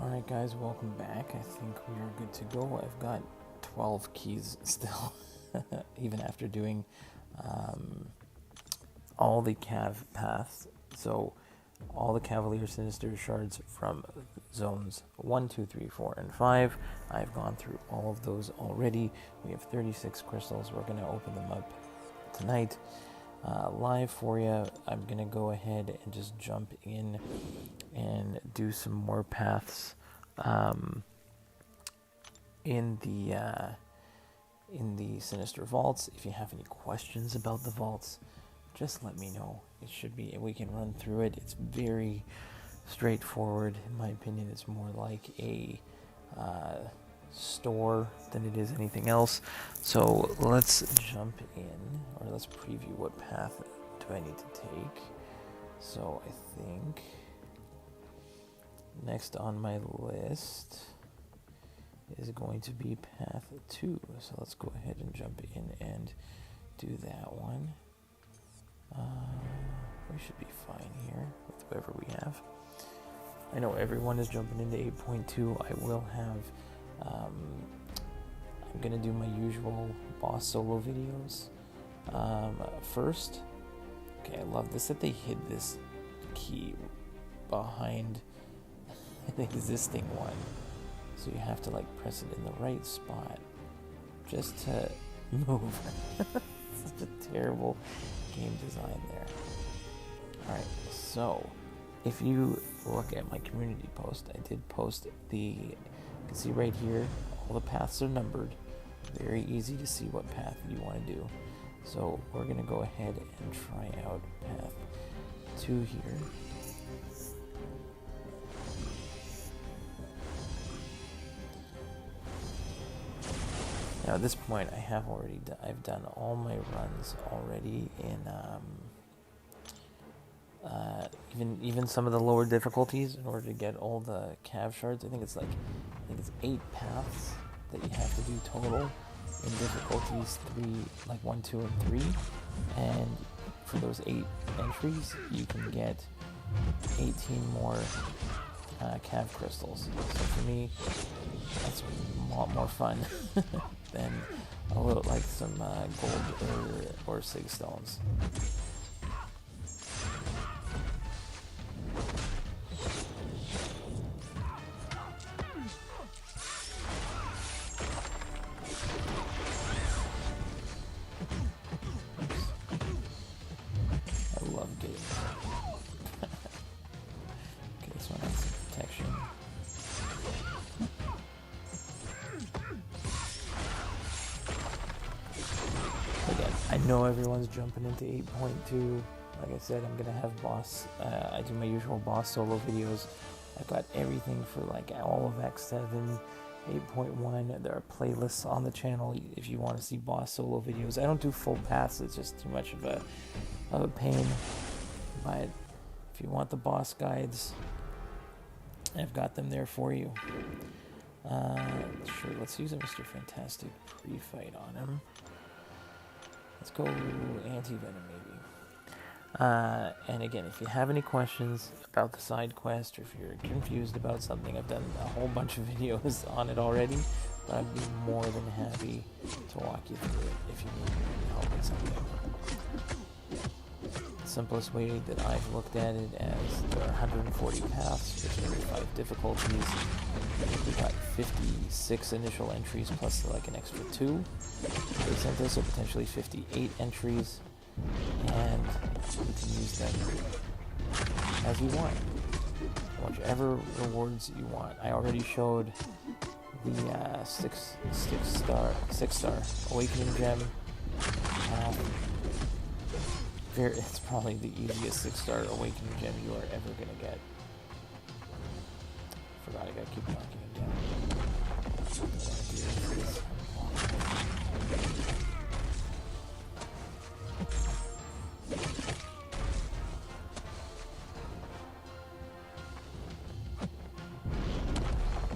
Alright guys, welcome back. I think we are good to go. I've got 12 keys still, even after doing all the Cav paths. So all the Cavalier Sinister shards from zones 1, 2, 3, 4, and 5. I've gone through all of those already. We have 36 crystals. We're going to open them up tonight. Live for you. I'm going to go ahead and just jump in and do some more paths in the Sinister Vaults. If you have any questions about the vaults, just let me know. It should be, we can run through it. It's very straightforward. In my opinion, it's more like a store than it is anything else. So let's jump in, or let's preview what path do I need to take. So I think next on my list is going to be path 2. So let's go ahead and jump in and do that one. We should be fine here with whoever we have. I know everyone is jumping into 8.2. I will have I'm gonna do my usual boss solo videos first. Okay, I love this that they hid this key behind the existing one, so you have to like press it in the right spot just to move. Such a terrible game design there. Alright, so if you look at my community post, I did post you can see right here, all the paths are numbered. Very easy to see what path you want to do. So we're going to go ahead and try out path 2 here. Now at this point, I've done all my runs already in even some of the lower difficulties in order to get all the Cav shards. I think it's 8 paths that you have to do total in difficulties 1, 2, and 3. And for those 8 entries, you can get 18 more Cav crystals. So for me, that's a lot more fun than a little like some gold or sig stones. I know everyone's jumping into 8.2. Like I said, I'm gonna have I do my usual boss solo videos. I've got everything for like all of X7, 8.1. There are playlists on the channel if you want to see boss solo videos. I don't do full paths, it's just too much of a pain. But if you want the boss guides, I've got them there for you. Sure, let's use a Mr. Fantastic pre-fight on him. Let's go anti-venom maybe. And again, if you have any questions about the side quest, or if you're confused about something, I've done a whole bunch of videos on it already, but I'd be more than happy to walk you through it if you need help with something. The simplest way that I've looked at it as there are 140 paths with 35 difficulties. We got 56 initial entries plus like an extra 2 they sent us, so potentially 58 entries, and you can use them as you want, whichever rewards you want. I already showed the 6-star awakening gem. It's probably the easiest 6-star awakening gem you are ever gonna get. Forgot I gotta keep knocking him down.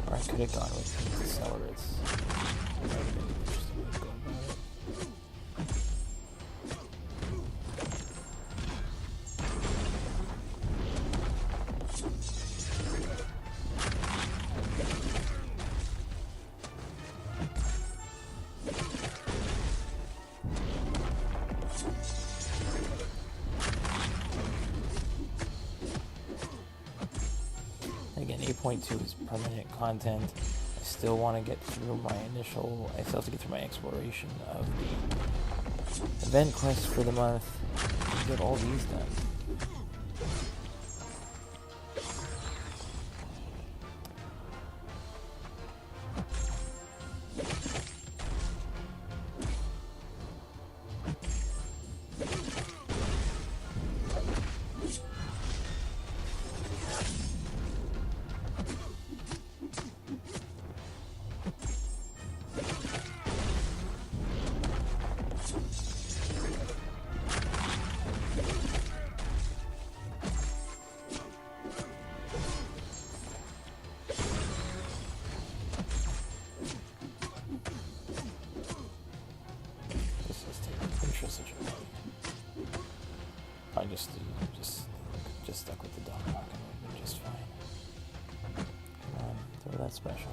Or I could have gone with the accelerates. 1.2 is permanent content. I still want to get through my initial, I still have to get through my exploration of the event quest for the month and get all these done. I just stuck with the dog pocket, and just fine. Come on, throw that special.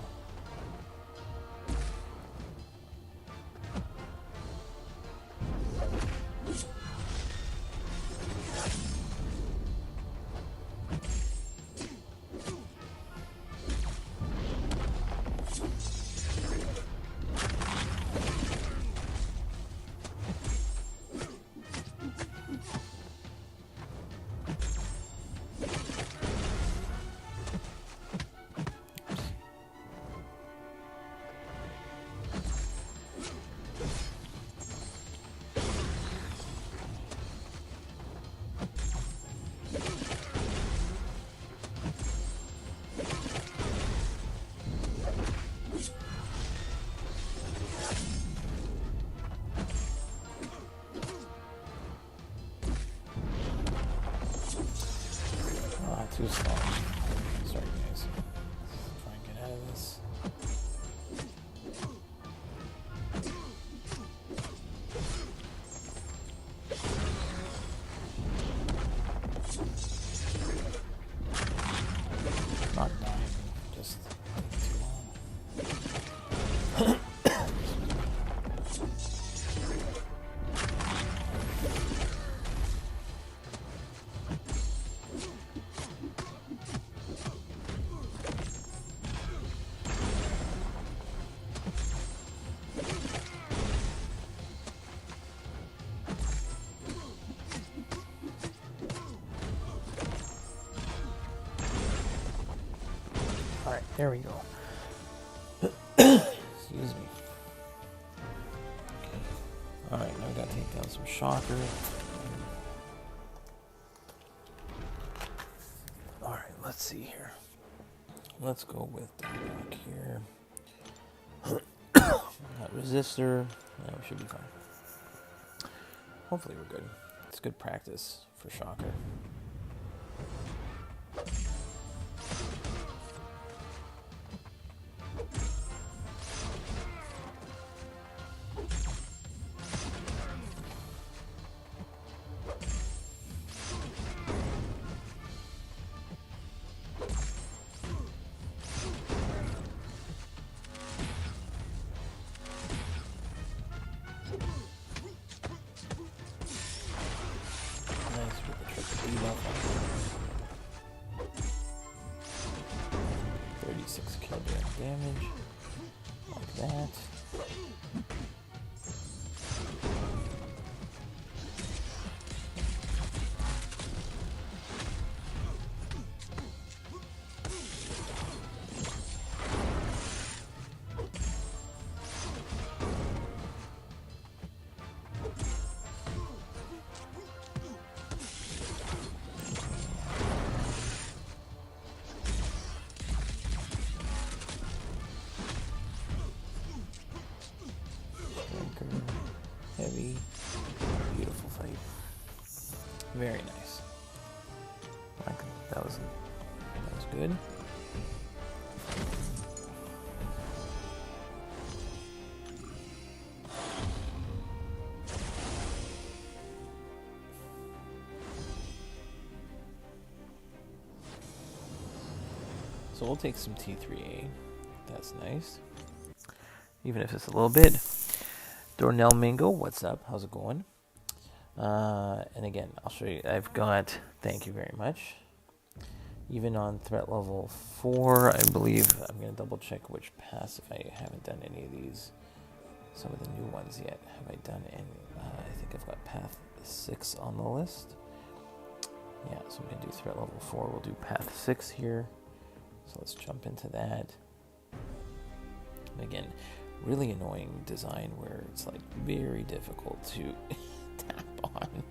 Too slow. Sorry guys. Try and get out of this. Not dying, just too long. Alright, there we go. Excuse me. Okay. Alright, now we gotta take down some shocker. Alright, let's see here. Let's go with the rock here. That resistor. Yeah, we should be fine. Hopefully we're good. It's good practice for shocker. Nice with the triple debuff on 36 kilogram damage. Like that. Heavy, beautiful fight. Very nice. That was good. So we'll take some T3A. That's nice. Even if it's a little bit. Dornell Mingo, what's up? How's it going? And again, I'll show you. I've got, thank you very much. even on threat level 4, I believe. I'm going to double check which paths if I haven't done any of these. Some of the new ones yet. Have I done any? I think I've got path 6 on the list. Yeah, so I'm going to do threat level 4. We'll do path 6 here. So let's jump into that. And again, really annoying design where it's like very difficult to tap on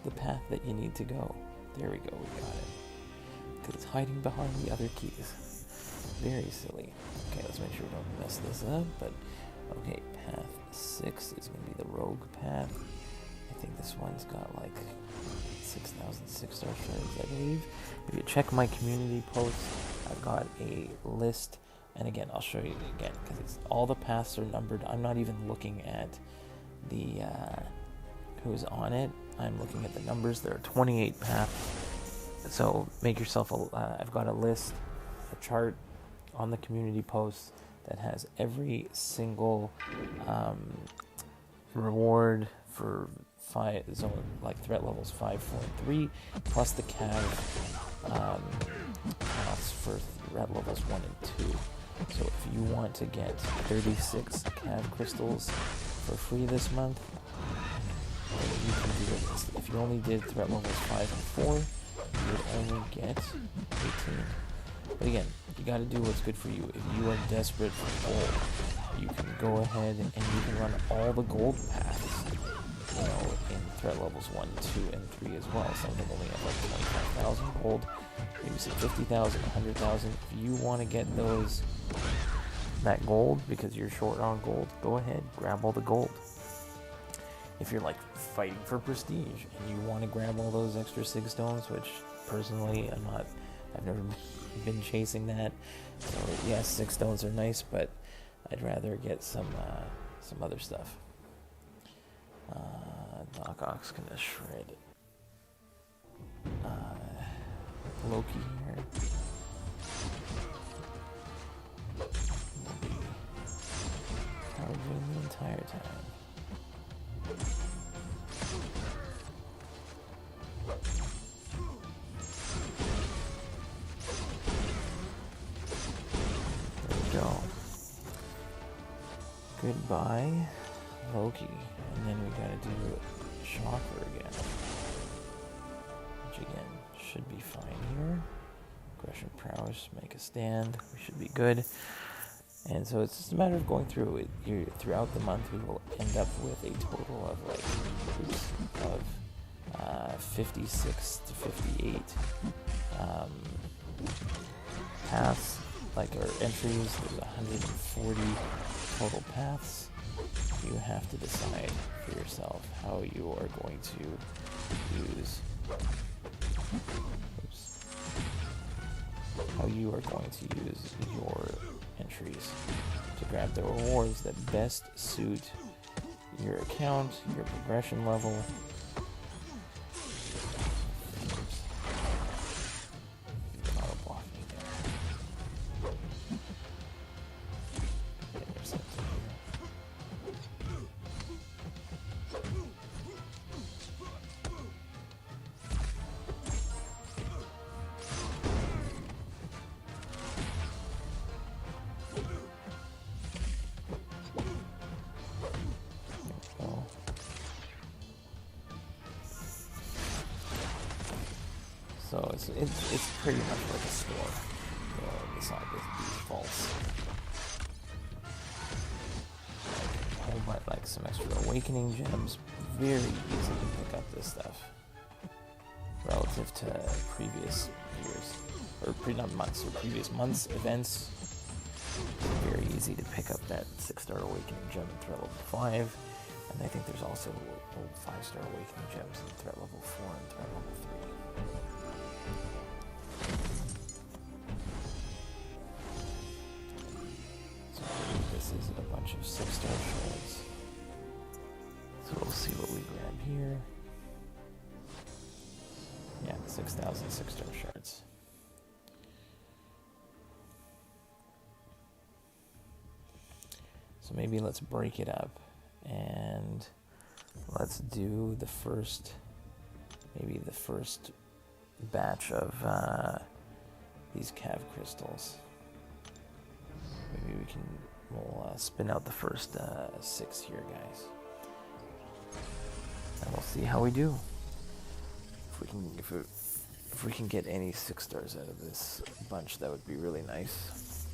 the path that you need to go. There we go, we got it. Because it's hiding behind the other keys. Very silly. Okay, let's make sure we don't mess this up. But okay, path 6 is going to be the rogue path. I think this one's got like 6,000 6-star shards, I believe. If you check my community posts, I've got a list. And again, I'll show you again because all the paths are numbered. I'm not even looking at the who's on it. I'm looking at the numbers. There are 28 paths. So make yourself I've got a list, a chart on the community post that has every single reward for like threat levels 5, 4, and 3, plus the cav paths for threat levels 1 and 2. So if you want to get 36 cav crystals for free this month, you can do it. If you only did threat levels 5 and 4, you would only get 18. But again, you got to do what's good for you. If you are desperate for gold, you can go ahead and you can run all the gold paths, you know, in threat levels 1, 2, and 3 as well. Some of them only have like 25,000 gold, maybe say 50,000, 100,000. If you want to get that gold because you're short on gold, go ahead, grab all the gold. If you're like fighting for prestige and you want to grab all those extra 6 stones, which personally I've never been chasing that. So yes, 6 stones are nice, but I'd rather get some other stuff. Knockock's gonna shred Loki here. Charging the entire time. There we go. Goodbye, Loki. And then we gotta do Shocker again. Which again should be fine here. Aggression prowess, make a stand. We should be good. And so it's just a matter of going through it. Throughout the month, we will end up with a total of like 56 to 58 paths, like our entries. There's 140 total paths. You have to decide for yourself how you are going to use. How you are going to use your entries to grab the rewards that best suit your account, your progression level. Auto-block me there. Get yourself in here. So it's pretty much like a store. Beside these vaults, like a whole bunch, like some extra awakening gems. Very easy to pick up this stuff relative to previous years or previous months events. Very easy to pick up that 6-star awakening gem in threat level 5, and I think there's also 5-star awakening gems in threat level 4 and threat level 3. So this is a bunch of 6-star shards. So we'll see what we grab here. Yeah, 6,000 6-star shards. So maybe let's break it up and let's do the first batch of these cav crystals. Maybe we'll spin out the first 6 here, guys, and we'll see how we do. If we can get any 6 stars out of this bunch, that would be really nice.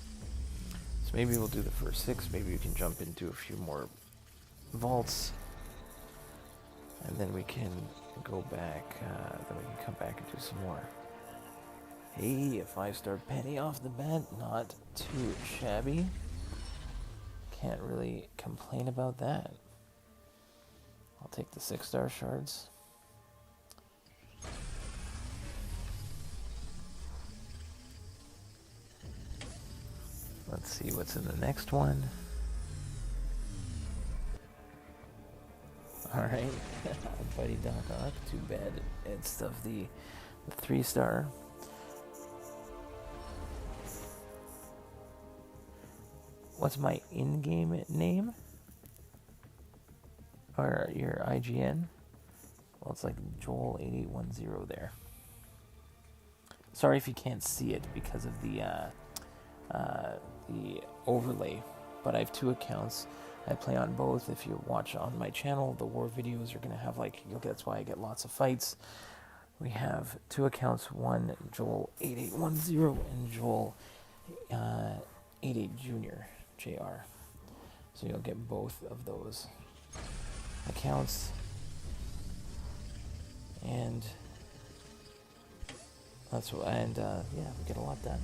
So maybe we'll do the first 6. Maybe we can jump into a few more vaults, and then we can go back. Then we can come back and do some more. Hey, a 5-star penny off the bat, not too shabby. Can't really complain about that. I'll take the 6-star shards. Let's see what's in the next one. Alright, Buddy Doc Ock, too bad it's of the 3-star. What's my in-game name? Or your IGN? Well, it's like Joel8810 there. Sorry if you can't see it because of the overlay, but I have 2 accounts. I play on both. If you watch on my channel, the war videos are gonna have that's why I get lots of fights. We have 2 accounts, one Joel8810 and Joel88 Junior JR. So you'll get both of those accounts, and that's what. And yeah, we get a lot done.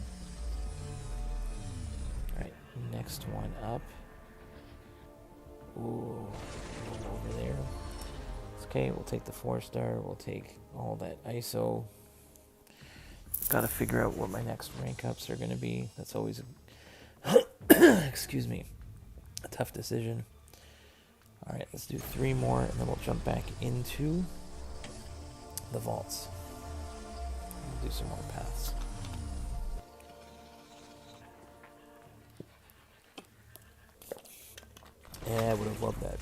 All right, next one up. Ooh, over there. Okay, we'll take the 4-star. We'll take all that ISO. Got to figure out what my next rank ups are going to be. That's always excuse me, a tough decision. All right, let's do 3 more, and then we'll jump back into the vaults. We'll do some more paths. Yeah, I would have loved that.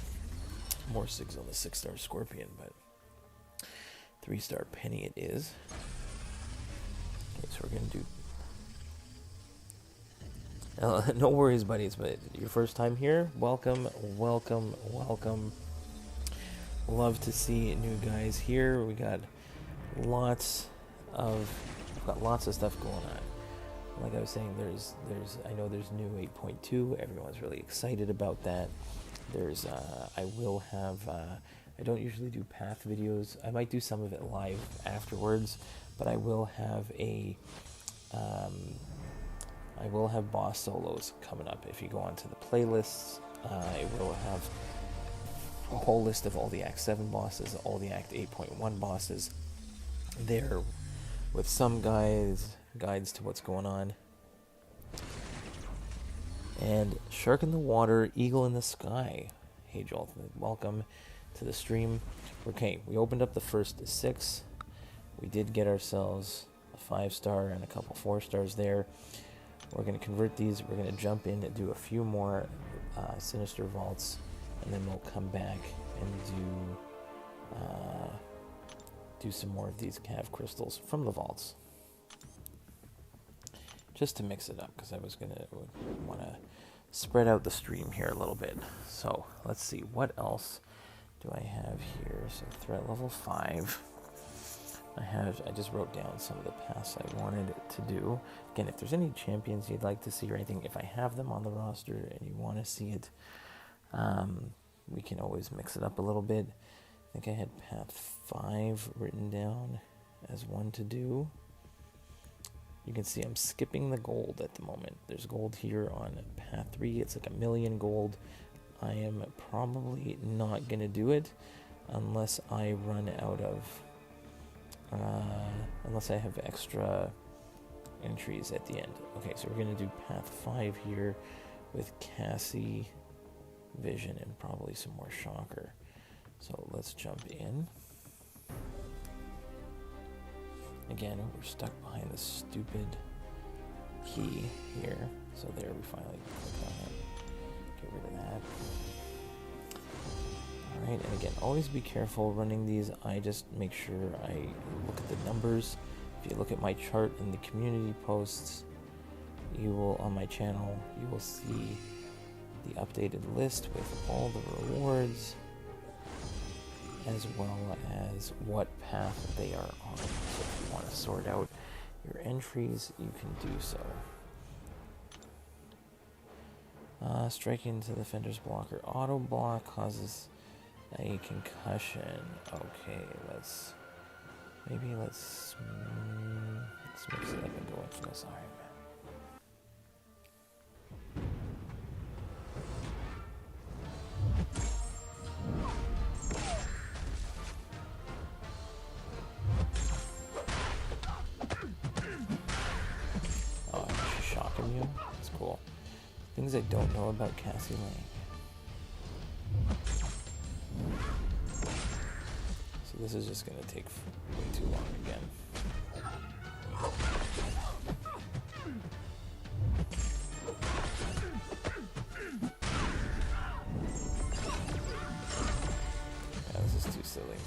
More 6 on the 6-star Scorpion, but 3-star penny it is. Okay, so we're gonna do. No worries, buddies, but your first time here, welcome, welcome, welcome. Love to see new guys here. We got lots of stuff going on. Like I was saying, I know there's new 8.2. Everyone's really excited about that. There's I will have I don't usually do path videos. I might do some of it live afterwards, but I will have boss solos coming up. If you go onto the playlists, I will have a whole list of all the Act 7 bosses, all the Act 8.1 bosses there, with some guides to what's going on. And Shark in the Water, Eagle in the Sky. Hey Joel, welcome to the stream. Okay, we opened up the first 6. We did get ourselves a 5-star and a couple 4-stars there. We're going to convert these. We're going to jump in and do a few more Sinister vaults, and then we'll come back and do some more of these Cav crystals from the vaults, just to mix it up, because I was want to spread out the stream here a little bit. So let's see, what else do I have here? So threat level 5. I just wrote down some of the paths I wanted to do. Again, if there's any champions you'd like to see or anything, if I have them on the roster and you want to see it, we can always mix it up a little bit. I think I had path 5 written down as one to do. You can see I'm skipping the gold at the moment. There's gold here on path 3. It's like 1 million gold. I am probably not going to do it unless I run out of... unless I have extra entries at the end. Okay, so we're going to do path 5 here with Cassie, Vision, and probably some more Shocker. So let's jump in. Again, we're stuck behind this stupid key here. So there, we finally click on it. Get rid of that. Alright, and again, always be careful running these. I just make sure I look at the numbers. If you look at my chart in the community posts, you will, on my channel, you will see the updated list with all the rewards, as well as what path they are on. So if you want to sort out your entries, you can do so. Striking into the defender's blocker auto block causes a concussion. Okay, let's mix it up and go into this Iron Man. Oh, she's shocking you? That's cool. Things I don't know about Cassie Lang. So this is just gonna take way too long again. Yeah, this is too silly.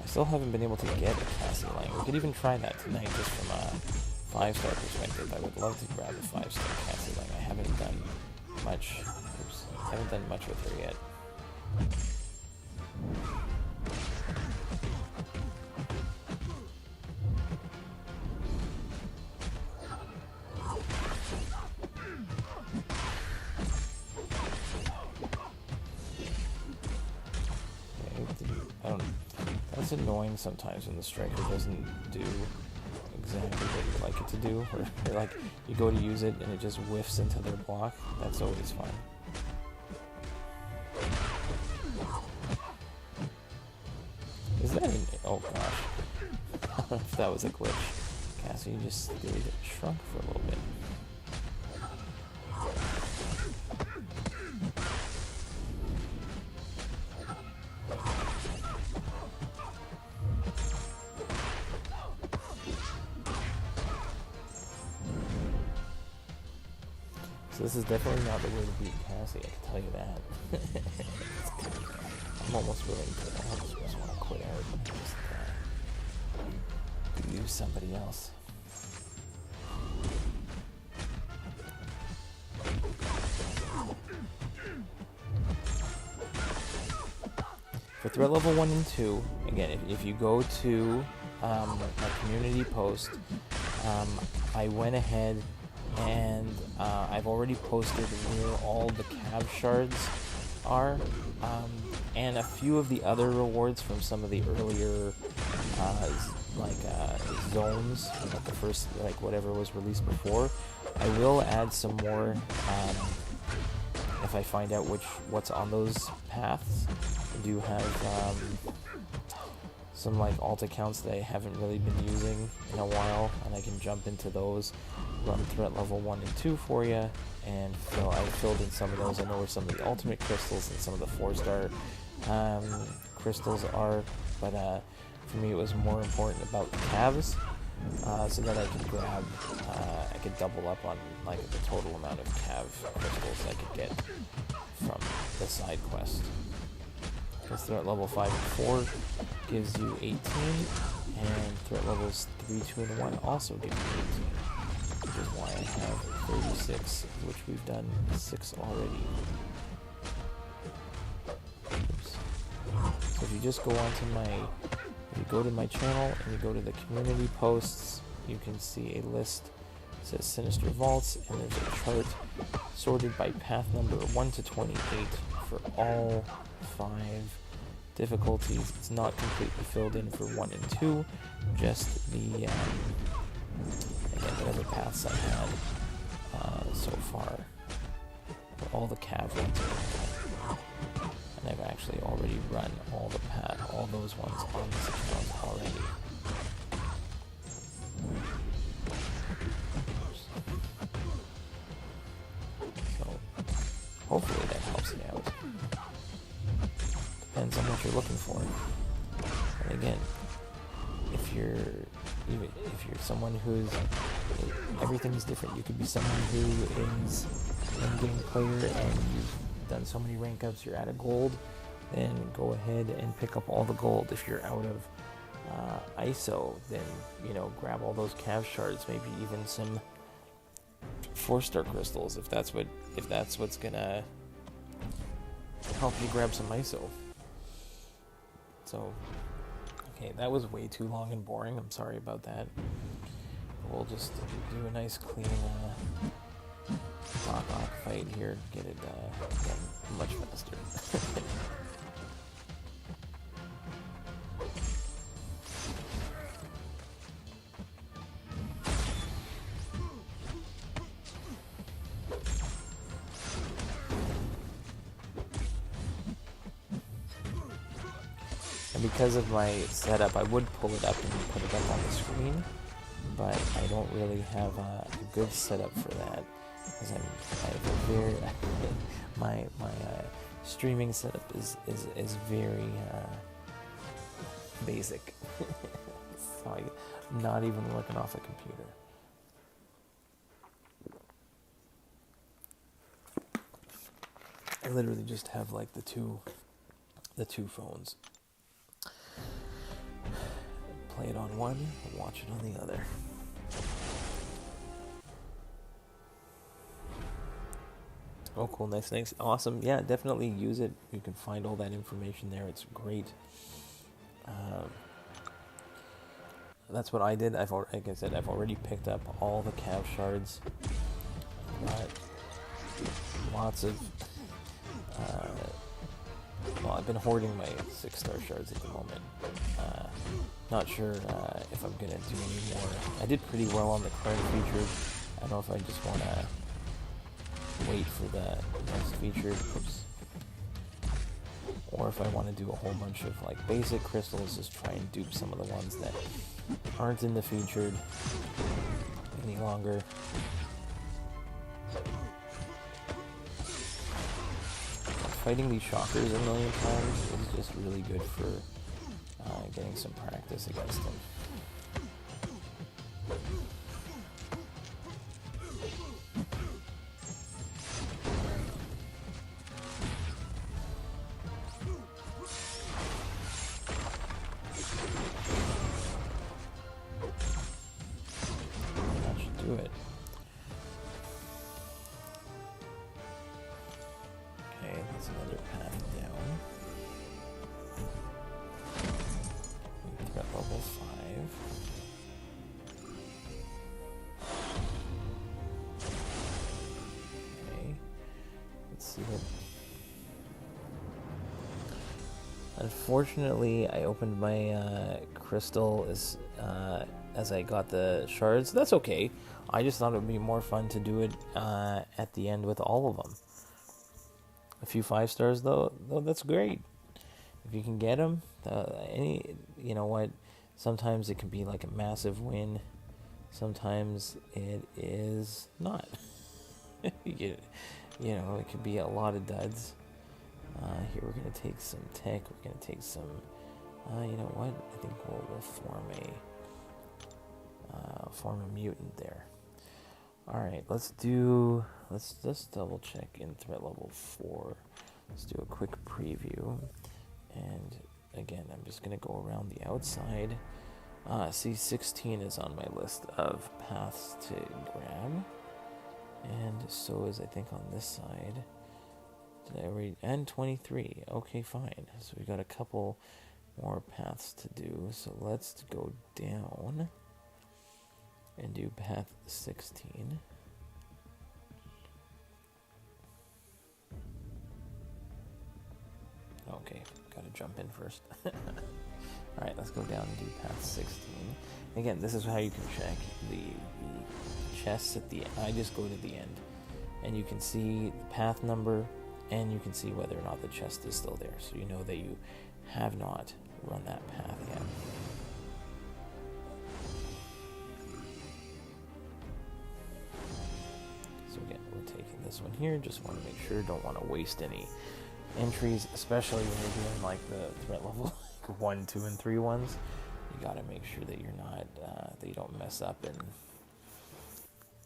I still haven't been able to get a Cassie Lang. We could even try that tonight just from a 5-star perspective. I would love to grab a 5-star Cassie Lang. I haven't done much. Oops, I haven't done much with her yet. It's annoying sometimes when the striker doesn't do exactly what you like it to do, or like you go to use it and it just whiffs into their block. That's always fun. Is that an... oh gosh. I don't know if that was a glitch. Cassie just stayed shrunk for a little bit. So this is definitely not the way to beat Cassie, I can tell you that. I'm almost willing to, I almost just want to quit out and just use somebody else. For threat level 1 and 2, again, if you go to my community post, I went ahead and I've already posted where all the cav shards are, and a few of the other rewards from some of the earlier zones, like the first, like whatever was released before. I will add some more if I find out what's on those paths. I do have some like alt accounts that I haven't really been using in a while, and I can jump into those, run threat level 1 and 2 for you, and I filled in some of those. I know where some of the ultimate crystals and some of the 4-star crystals are, but for me it was more important about the calves, so that I could grab, I could double up on like the total amount of cav crystals I could get from the side quest. Because threat level 5 and 4 gives you 18, and threat levels 3, 2, and 1 also give you 18, which is why I have 36, which we've done 6 already. Oops. So if you just go onto you go to my channel and you go to the community posts, you can see a list. It says Sinister Vaults, and there's a chart sorted by path number 1 to 28 for all 5 difficulties. It's not completely filled in for 1 and 2, just the again, whatever paths I had so far for all the cav ones. And I've actually already run all those ones on this account already. So hopefully that helps you out. Depends on what you're looking for. And again, if you're someone who's, everything's different. You could be someone who is an in-game player and you've done so many rank ups, you're at a gold, then go ahead and pick up all the gold. If you're out of ISO, then grab all those cav shards, maybe even some 4-star crystals if that's what's gonna help you grab some ISO. So, okay, that was way too long and boring. I'm sorry about that. We'll just do a nice clean rock fight here. Get it done much faster. And because of my setup, I would pull it up and put it up on the screen, but I don't really have a good setup for that, because I have a very my streaming setup is very basic. So I'm not even working off a computer. I literally just have like the two phones. Play it on one and watch it on the other. Oh, cool, nice, thanks, awesome. Yeah, definitely use it. You can find all that information there. It's great. That's what I did. Like I said, I've already picked up all the cav shards. Got lots of. Well, I've been hoarding my 6-star shards at the moment. Not sure if I'm gonna do any more. I did pretty well on the current feature. I don't know if I just want to wait for the next feature, or if I want to do a whole bunch of like basic crystals, just try and dupe some of the ones that aren't in the featured any longer. Fighting these shockers a million times is just really good for getting some practice against them. That should do it. Okay, that's another path down. We've got level 5. Okay, let's see what. Unfortunately, I opened my crystal as I got the shards. That's okay. I just thought it would be more fun to do it at the end with all of them. A few 5 stars though, that's great. If you can get them, you know what? Sometimes it can be like a massive win. Sometimes it is not. you know, it could be a lot of duds. Here we're gonna take some tech. We're gonna take some. You know what? I think we'll form a mutant there. All right, let's just double check in threat level 4. Let's do a quick preview, and again, I'm just gonna go around the outside. See, 16 is on my list of paths to grab, and so is I think on this side. Did I read? And 23. Okay, fine. So we got a couple more paths to do. So let's go down and do path 16. Okay, gotta jump in first. Alright, let's go down and do path 16. Again, this is how you can check the chests at the end. I just go to the end, and you can see the path number, and you can see whether or not the chest is still there, so you know that you have not run that path yet. So again, we're taking this one here, just want to make sure, don't want to waste any entries, especially when you're doing like the threat level like 1, 2, and 3 ones. You gotta make sure that you're not, that you don't mess up and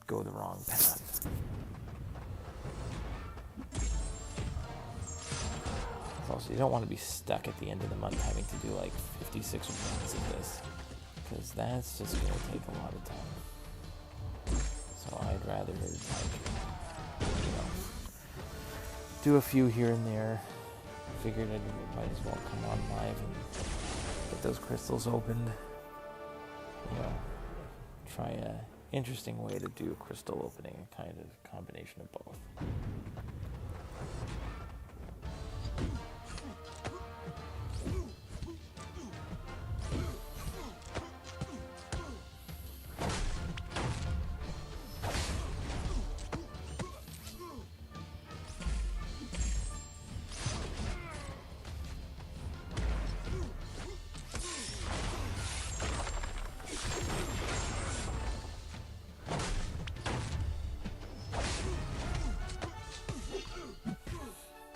go the wrong path. Also, you don't want to be stuck at the end of the month having to do like 56 runs of this, because that's just going to take a lot of time. So I'd rather, like, you know, do a few here and there. Figured I might as well come on live and get those crystals opened. You know, try a interesting way to do a crystal opening, a kind of combination of both.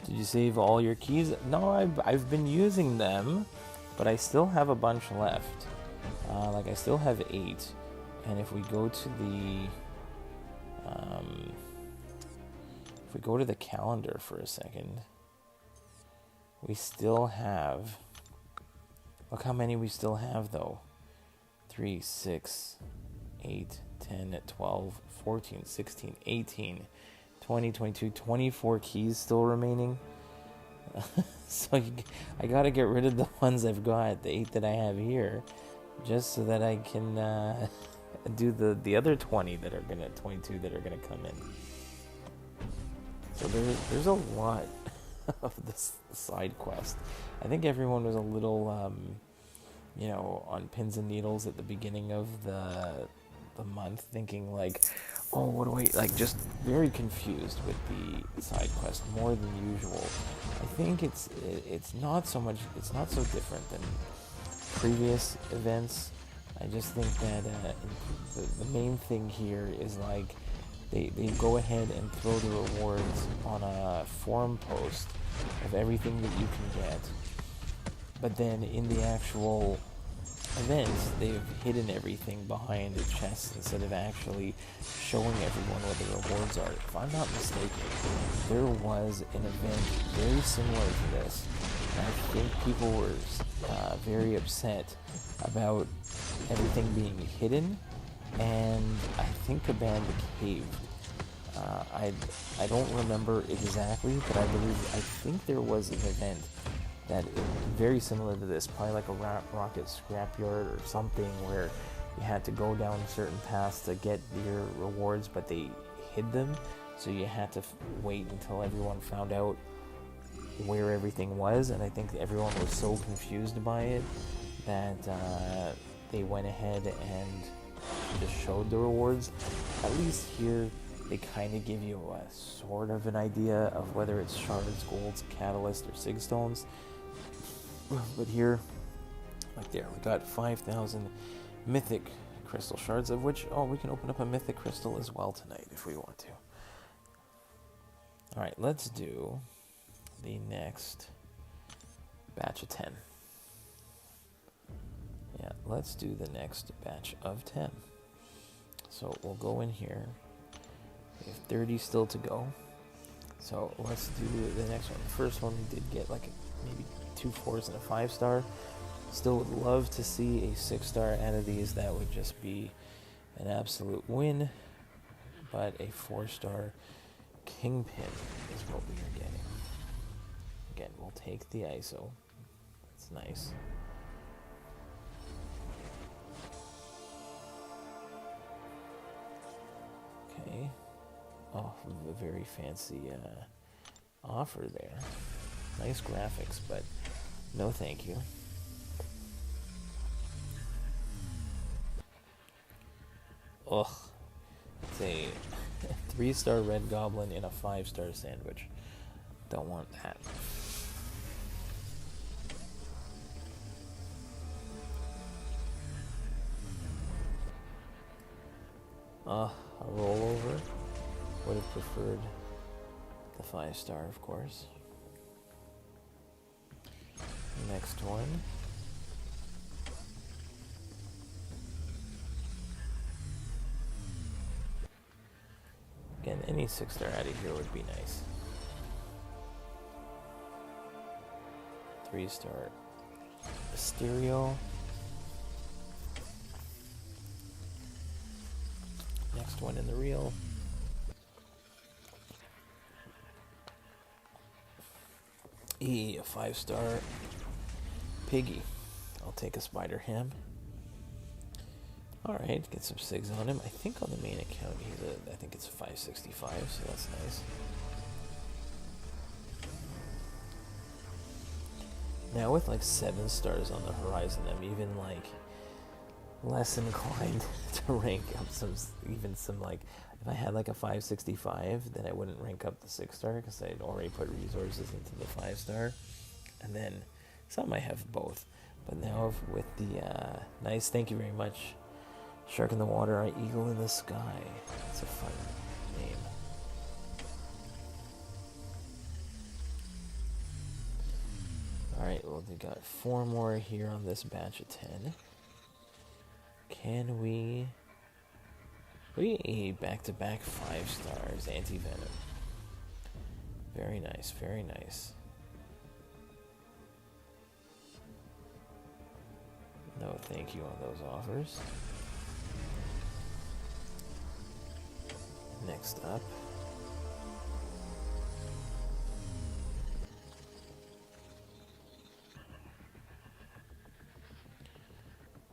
Did you save all your keys? No, I've been using them, but I still have a bunch left. Like I still have 8, and if we go to the calendar for a second, we still have. Look how many we still have though. 3, 6, 8, 10, 12, 14, 16, 18. 20, 22, 24 keys still remaining. So I gotta get rid of the ones I've got, the 8 that I have here, just so that I can do the other 22 that are gonna come in. So there's a lot of this side quest. I think everyone was a little on pins and needles at the beginning of the month, thinking like, oh, what do I, like, just very confused with the side quest more than usual. I think it's not so different than previous events. I just think that the main thing here is like they go ahead and throw the rewards on a forum post of everything that you can get, but then in the actual events, they've hidden everything behind a chest instead of actually showing everyone what the rewards are. If I'm not mistaken, there was an event very similar to this, and I think people were very upset about everything being hidden, and I think a band caved. I don't remember exactly, but I think there was an event that is very similar to this, probably like a rocket scrapyard or something, where you had to go down certain paths to get your rewards, but they hid them, so you had to wait until everyone found out where everything was. And I think everyone was so confused by it that they went ahead and just showed the rewards. At least here they kind of give you a sort of an idea of whether it's shards, golds, catalyst, or sig stones. But here, like there, we got 5,000 mythic crystal shards, of which, we can open up a mythic crystal as well tonight if we want to. Alright, let's do the next batch of 10. Yeah, let's do the next batch of 10. So we'll go in here. We have 30 still to go. So let's do the next one. The first one we did get like maybe 2 4s and a 5-star. Still would love to see a 6-star out of these. That would just be an absolute win. But a 4-star Kingpin is what we are getting. Again, we'll take the ISO. That's nice. Okay. Oh, a very fancy offer there. Nice graphics, but no thank you. Ugh. It's a 3-star red goblin in a 5-star sandwich. Don't want that. A rollover. Would have preferred the 5-star, of course. Next one. Again, any 6-star out of here would be nice. 3-star Mysterio. Next one in the reel. A 5-star Piggy. I'll take a Spider Ham. Alright, get some SIGs on him. I think on the main account I think it's a 565, so that's nice. Now with like 7 stars on the horizon, I'm even like less inclined to rank up some like, if I had like a 565, then I wouldn't rank up the 6-star because I'd already put resources into the 5-star. And then some I have both. But now with the nice, thank you very much, Shark in the Water, Eagle in the Sky. It's a fun name. Alright, well, we got 4 more here on this batch of 10. Can we back-to-back 5 stars, Anti-Venom. Very nice, very nice. No thank you on those offers. Next up.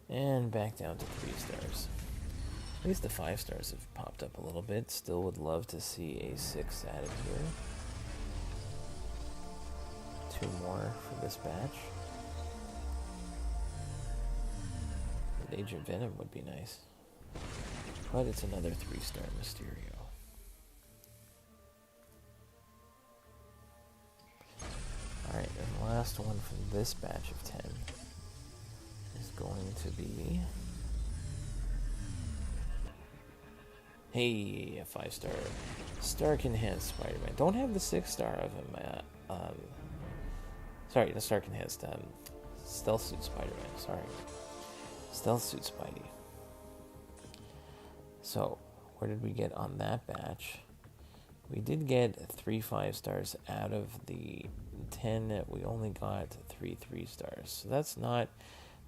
And back down to 3 stars. At least the 5 stars have popped up a little bit. Still would love to see a 6 added here. 2 more for this batch. Agent Venom would be nice. But it's another 3-star Mysterio. Alright, and the last one from this batch of 10 is going to be... Hey, a 5-star Stark Enhanced Spider-Man. Don't have the 6-star of him. Sorry, the Stark Enhanced Stealth Suit Spider-Man. Sorry. Stealth Suit Spidey. So, where did we get on that batch? We did get 3 5-stars out of the 10. We only got 3 3-stars. So that's not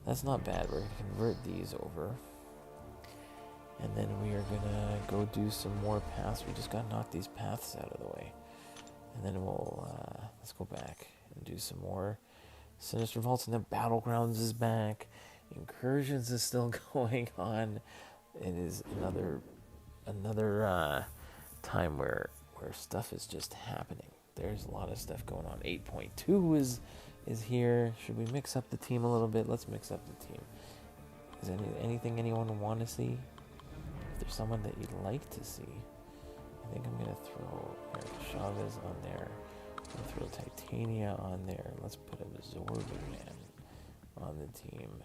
bad. We're gonna convert these over. And then we are gonna go do some more paths. We just gotta knock these paths out of the way. And then we'll, let's go back and do some more. Sinister Vaults, and then Battlegrounds is back. Incursions is still going on. It is another time where stuff is just happening. There's a lot of stuff going on. 8.2 is here. Should we mix up the team a little bit? Let's mix up the team. Is anything anyone want to see? If there's someone that you'd like to see, I think I'm gonna throw Eric Chavez on there. I'm gonna throw Titania on there. Let's put Absorbing Man on the team.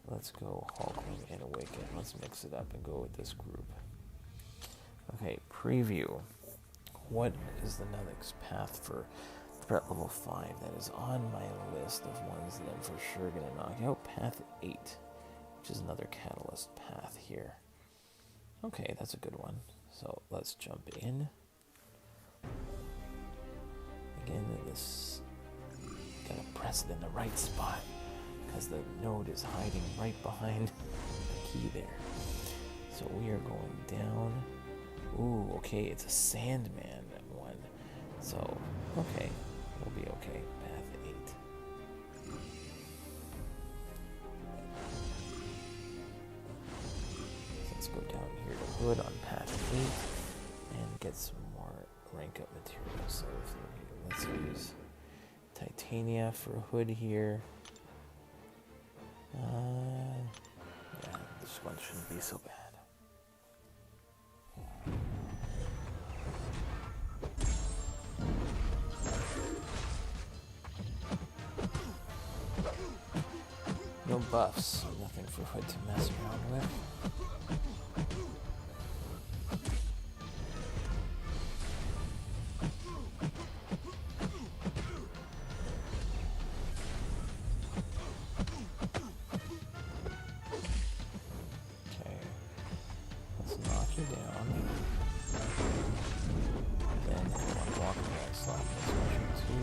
Let's go Hulkling and Awaken. Let's mix it up and go with this group. Okay, preview. What is the next path for threat level 5 that is on my list of ones that I'm for sure going to knock out? Path 8, which is another Catalyst path here. Okay, that's a good one. So let's jump in. Again, this gotta press it in the right spot because the node is hiding right behind the key there. So we are going down. Ooh, okay, it's a Sandman one. So, okay, we'll be okay. Path 8. So let's go down here to Hood on Path 8 and get some more rank up materials. So let's use Titania for Hood here. Yeah, this one shouldn't be so bad. No buffs, nothing for Hood to mess around with. Okay, let's knock you down. Then walk the next slot. Special 2.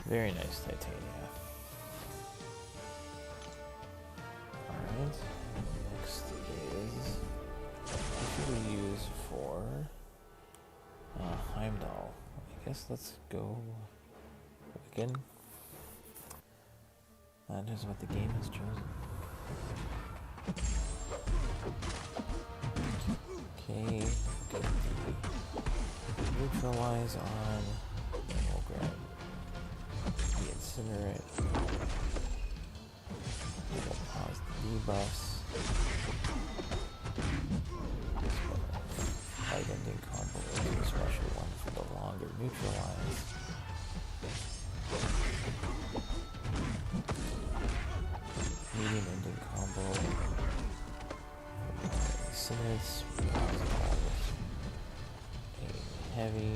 Very nice titania. Alright, next is, what should we use for Heimdall? I guess let's go Wiccan. That is what the game has chosen. Okay, get the neutralize on, and we'll grab the incinerate. We'll pause the debuffs. Light ending combo into a special one for the longer neutralize. Medium ending combo. Incinerates. Heavy.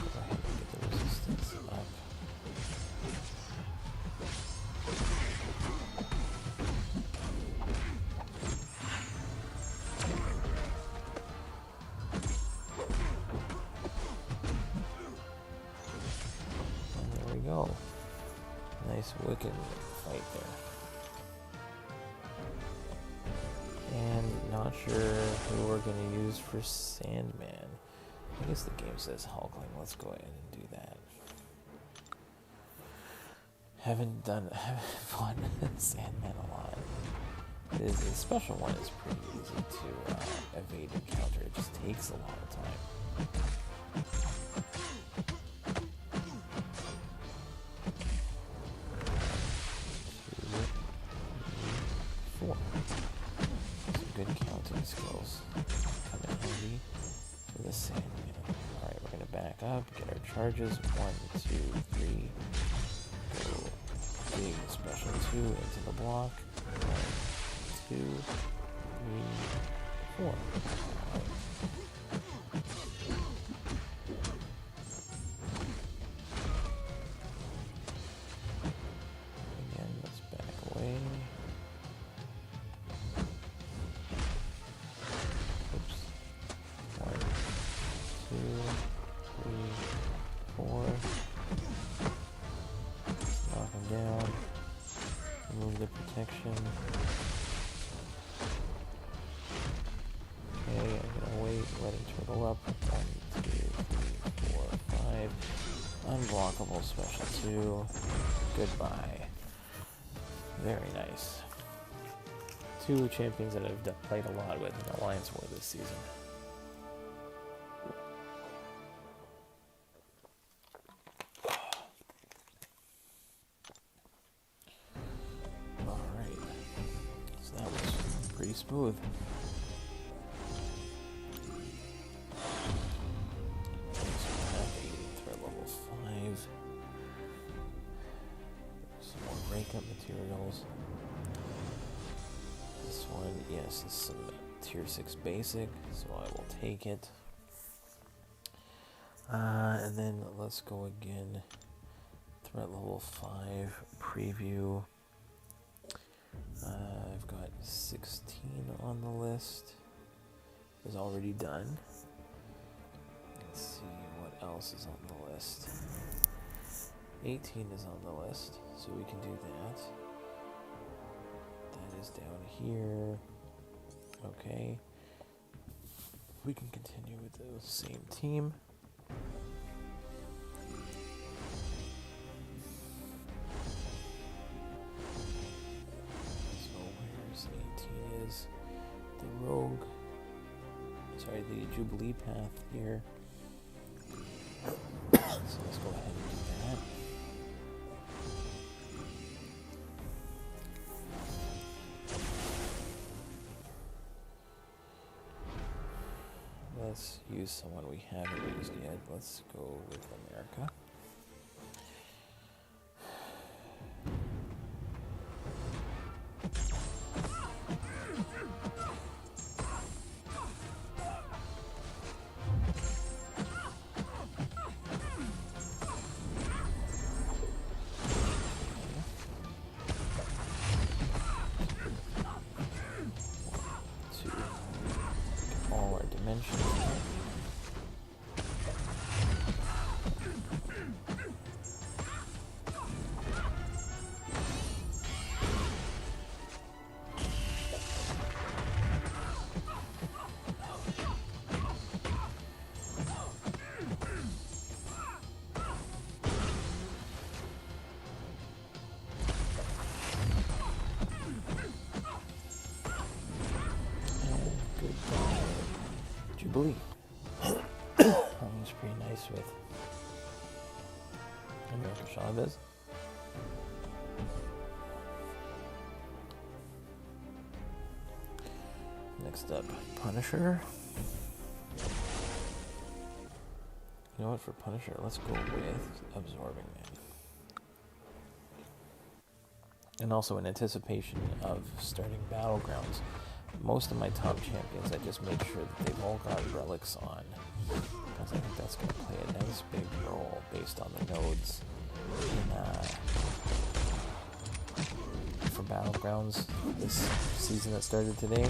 Go ahead and get the resistance up. And there we go. Nice Wiccan fight there. And not sure who we're going to use for Sandman. I guess the game says Hulkling. Let's go ahead and do that. Haven't fought Sandman a lot. The special one is pretty easy to evade and counter. It just takes a lot of time. 2, 3, 4. Good counting skills. Coming handy for the Sandman. Alright, we're going to back up, get our charges. 1, 2, 3. Go big special 2 into the block. 1, 2, 3, 4. Alright. Again, let's back away. Oops. 1, 2, 3, 4. Knock him down. Remove the protection. Okay, I'm gonna wait, let him turtle up. 1, 2, 3, 4, 5. Unblockable special 2. Goodbye. Very nice. 2 champions that I've played a lot with in Alliance War this season. Alright. So that was pretty smooth. Threat level 5. Some more breakup materials. This one, yes, is some tier 6 basic, so I will take it. And then let's go again. Threat level 5 preview. I've got 16 on the list. Is already done. Let's see what else is on the list. 18 is on the list, so we can do that. That is down here. Okay. We can continue with the same team. So where's 18 is the rogue. Sorry, the Jubilee path here. So let's go ahead and do that. Let's use someone we haven't used yet. Let's go with America. All our dimensions. Jubilee. He's pretty nice with American Chavez. Next up, Punisher. You know what, for Punisher, let's go with Absorbing Man. And also in anticipation of starting Battlegrounds, most of my top champions, I just make sure that they've all got relics on, because I think that's going to play a nice big role based on the nodes for Battlegrounds this season that started today,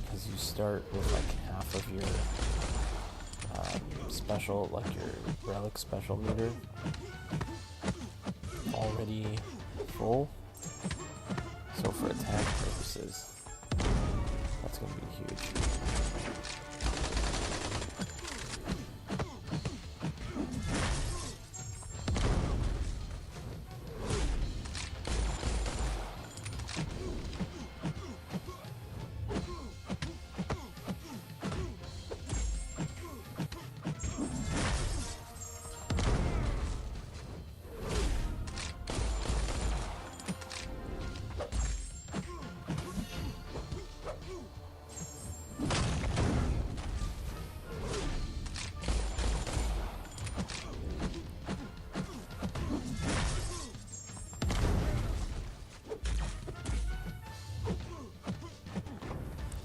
because you start with like half of your special, like your relic special meter already full. So for attack purposes, that's going to be huge.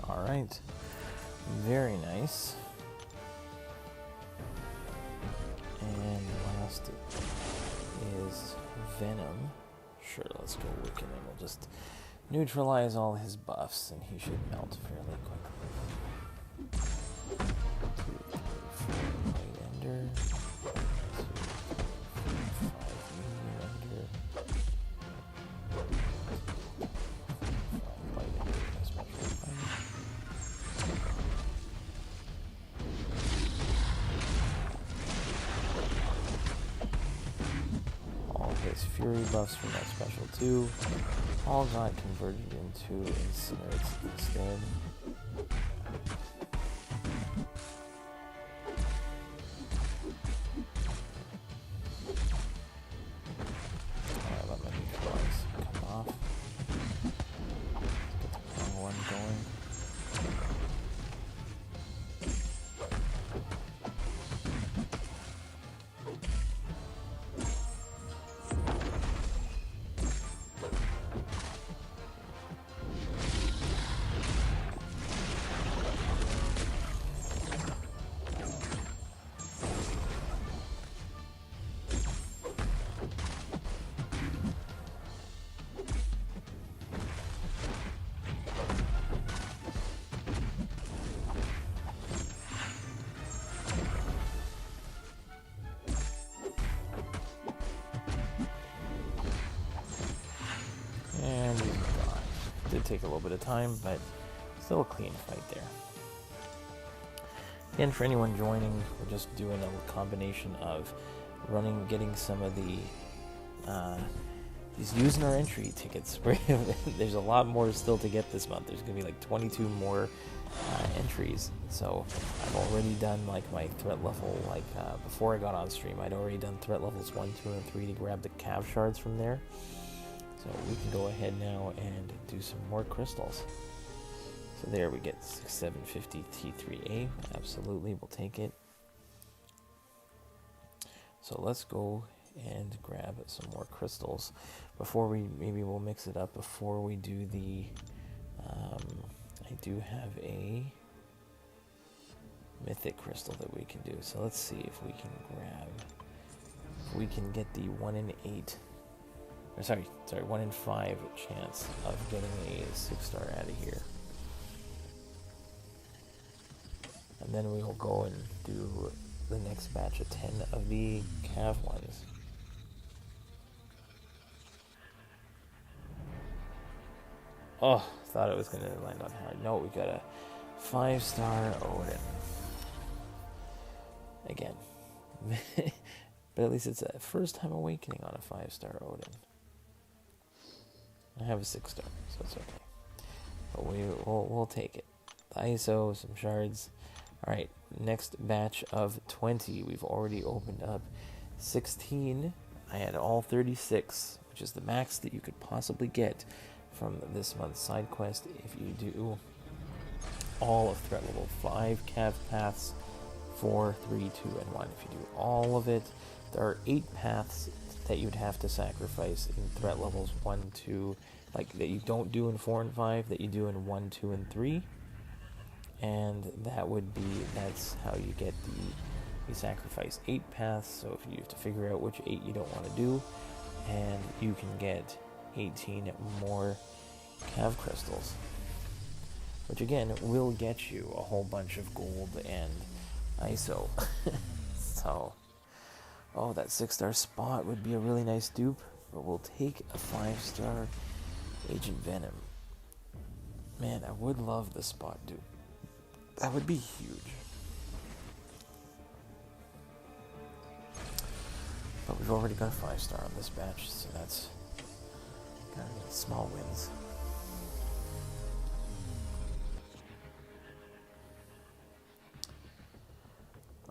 Alright, very nice. And last is Venom. Sure, let's go Wicked, and we'll just neutralize all his buffs, and he should melt fairly quickly. 2, 3, 4, Light Ender. 2, 3, 4, 5, Medium Ender. 5 Light Ender, special fight. His Fury buffs from that special too all got converted into Incinerates instead. Let my neutralize come off. Let's get the wrong one going. And he's gone. Did take a little bit of time, but still a clean fight there. Again, for anyone joining, we're just doing a combination of getting some of the he's using our entry tickets. There's a lot more still to get this month. There's gonna be like 22 more entries. So I've already done like my threat level, before I got on stream, I'd already done threat levels 1, 2, and 3 to grab the Cav shards from there. So we can go ahead now and do some more crystals. So there we get 6750 T3A. Absolutely, we'll take it. So let's go and grab some more crystals before we'll mix it up before we do the I do have a mythic crystal that we can do. So let's see if we can get the 1 in 8, or sorry 1 in 5 chance of getting a 6-star out of here. And then we will go and do the next batch of 10 of the Cav ones. Oh, thought it was going to land on hard. No, we got a 5-star Odin. Again. But at least it's a first time awakening on a 5-star Odin. I have a 6-star, so it's okay. But we'll take it. The ISO, some shards. Alright, next batch of 20. We've already opened up 16. I had all 36, which is the max that you could possibly get from this month's side quest if you do all of threat level 5 cav paths, 4, 3, 2, and 1. If you do all of it, there are 8 paths that you'd have to sacrifice in threat levels 1, 2, like that you don't do in 4 and 5, that you do in 1, 2, and 3. And that's how you get you sacrifice 8 paths, so if you have to figure out which 8 you don't want to do, and you can get 18 more cav crystals, which again will get you a whole bunch of gold and ISO. So, oh, that 6-star spot would be a really nice dupe, but we'll take a 5-star Agent Venom. Man, I would love the spot dupe. That would be huge. But we've already got a 5-star on this batch, so that's kind of small wins.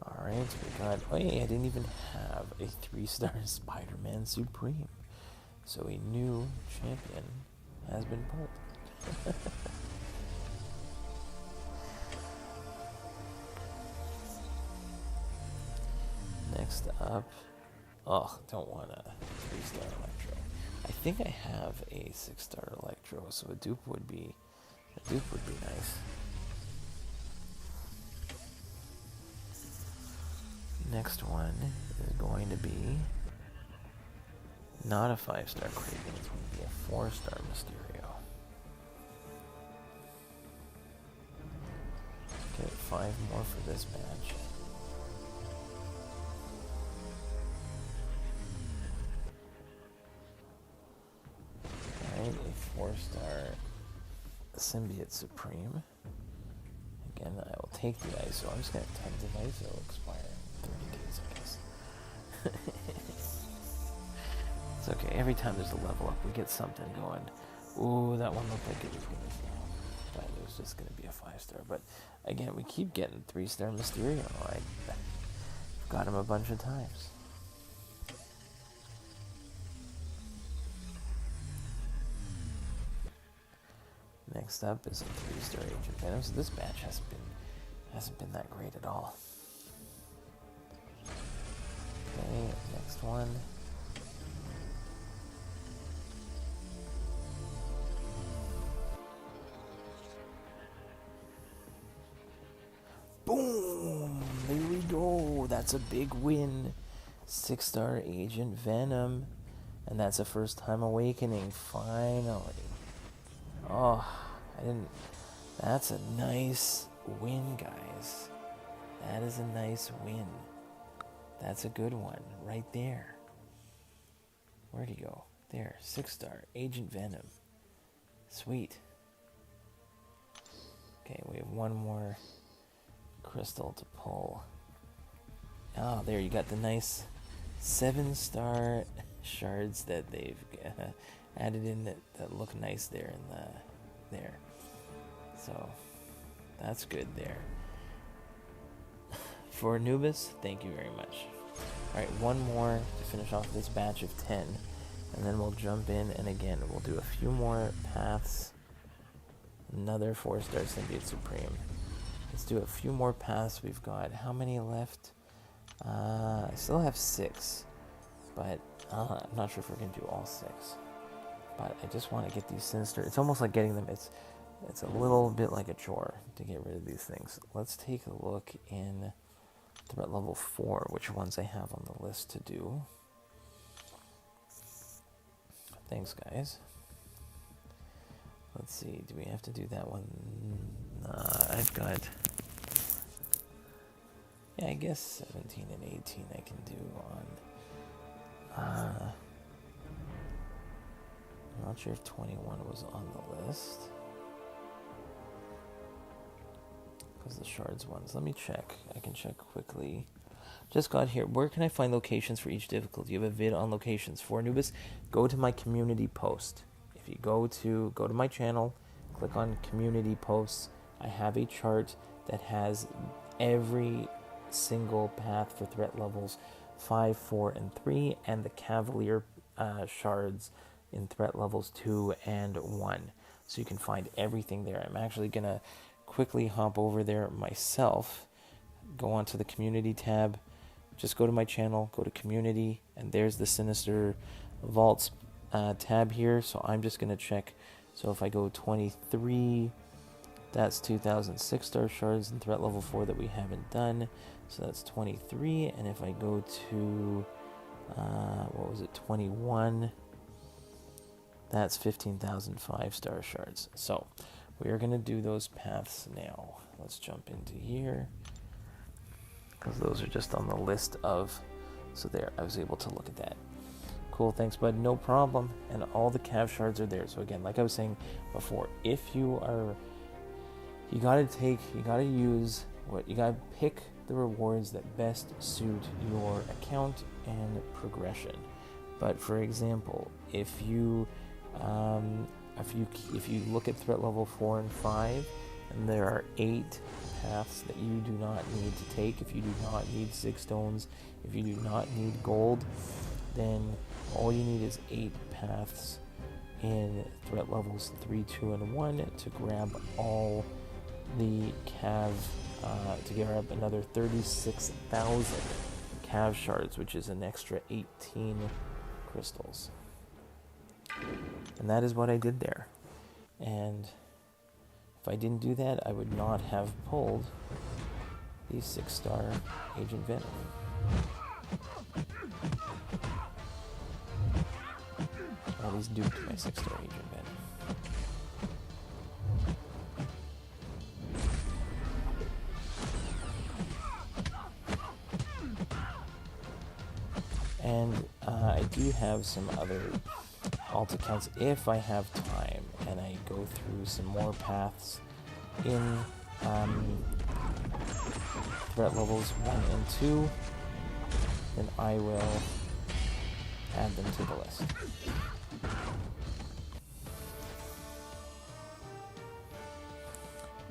Alright, we got... Oh yeah, I didn't even have a 3-star Spider-Man Supreme. So a new champion has been pulled. Next up... Oh, don't want a 3-star Electro. I think I have a 6-star Electro, so a dupe would be nice. Next one is going to be not a 5-star Kraven, it's going to be a 4-star Mysterio. Get 5 more for this batch. Alright, a 4-star Symbiote Supreme. Again, I will take the ISO. I'm just going to have tons of ISO expire in 30 days, I guess. It's okay. Every time there's a level up, we get something going. Ooh, that one looked like it was going to fail. But it was just going to be a 5-star. But again, we keep getting 3-star Mysterio. I've got him a bunch of times. Next up is a 3-star Agent Venom. So this batch hasn't been that great at all. Okay, next one. Boom! There we go. That's a big win. 6-star Agent Venom. And that's a first-time awakening, finally. Oh, that's a nice win, guys. That is a nice win. That's a good one, right there. Where'd he go? There, 6-star Agent Venom. Sweet. Okay, we have one more crystal to pull. Oh, there, you got the nice 7-star shards that they've added in that look nice there in there. So that's good there. For Anubis, thank you very much. Alright, one more to finish off this batch of 10, and then we'll jump in, and again we'll do a few more paths. Another 4-star Symbiote Supreme. Let's do a few more paths. We've got how many left? I still have 6, but I'm not sure if we're gonna do all 6. But I just want to get these Sinister. It's almost like getting them. It's a little bit like a chore to get rid of these things. Let's take a look in threat level 4, which ones I have on the list to do. Thanks, guys. Let's see. Do we have to do that one? I've got... Yeah, I guess 17 and 18 I can do on... I'm not sure if 21 was on the list. Because the shards ones. Let me check. I can check quickly. Just got here. Where can I find locations for each difficulty? You have a vid on locations for Anubis. Go to my community post. If you go to my channel, click on community posts. I have a chart that has every single path for threat levels 5, 4, and 3, and the Cavalier shards in threat levels 2 and 1. So you can find everything there. I'm actually going to quickly hop over there myself, go onto the community tab, just go to my channel, go to community, and there's the Sinister Vaults tab here. So I'm just going to check. So if I go 23, that's 2006 star shards in threat level 4 that we haven't done. So that's 23. And if I go to, 21, that's 15,005 star shards. So we are going to do those paths now. Let's jump into here, because those are just on the list of, so there, I was able to look at that. Cool, thanks bud, no problem. And all the Cav shards are there. So again, like I was saying before, if you are, you gotta use you gotta pick the rewards that best suit your account and progression. But for example, if you look at threat level 4 and 5, and there are 8 paths that you do not need to take, if you do not need 6 stones, if you do not need gold, then all you need is 8 paths in threat levels 3, 2, and 1 to grab all the Cav, to grab another 36,000 Cav shards, which is an extra 18 crystals. And that is what I did there. And if I didn't do that, I would not have pulled the 6-star Agent Venom. Well, he's duped my 6-star Agent Venom. And I do have some other alt accounts if I have time and I go through some more paths in threat levels 1 and 2, then I will add them to the list.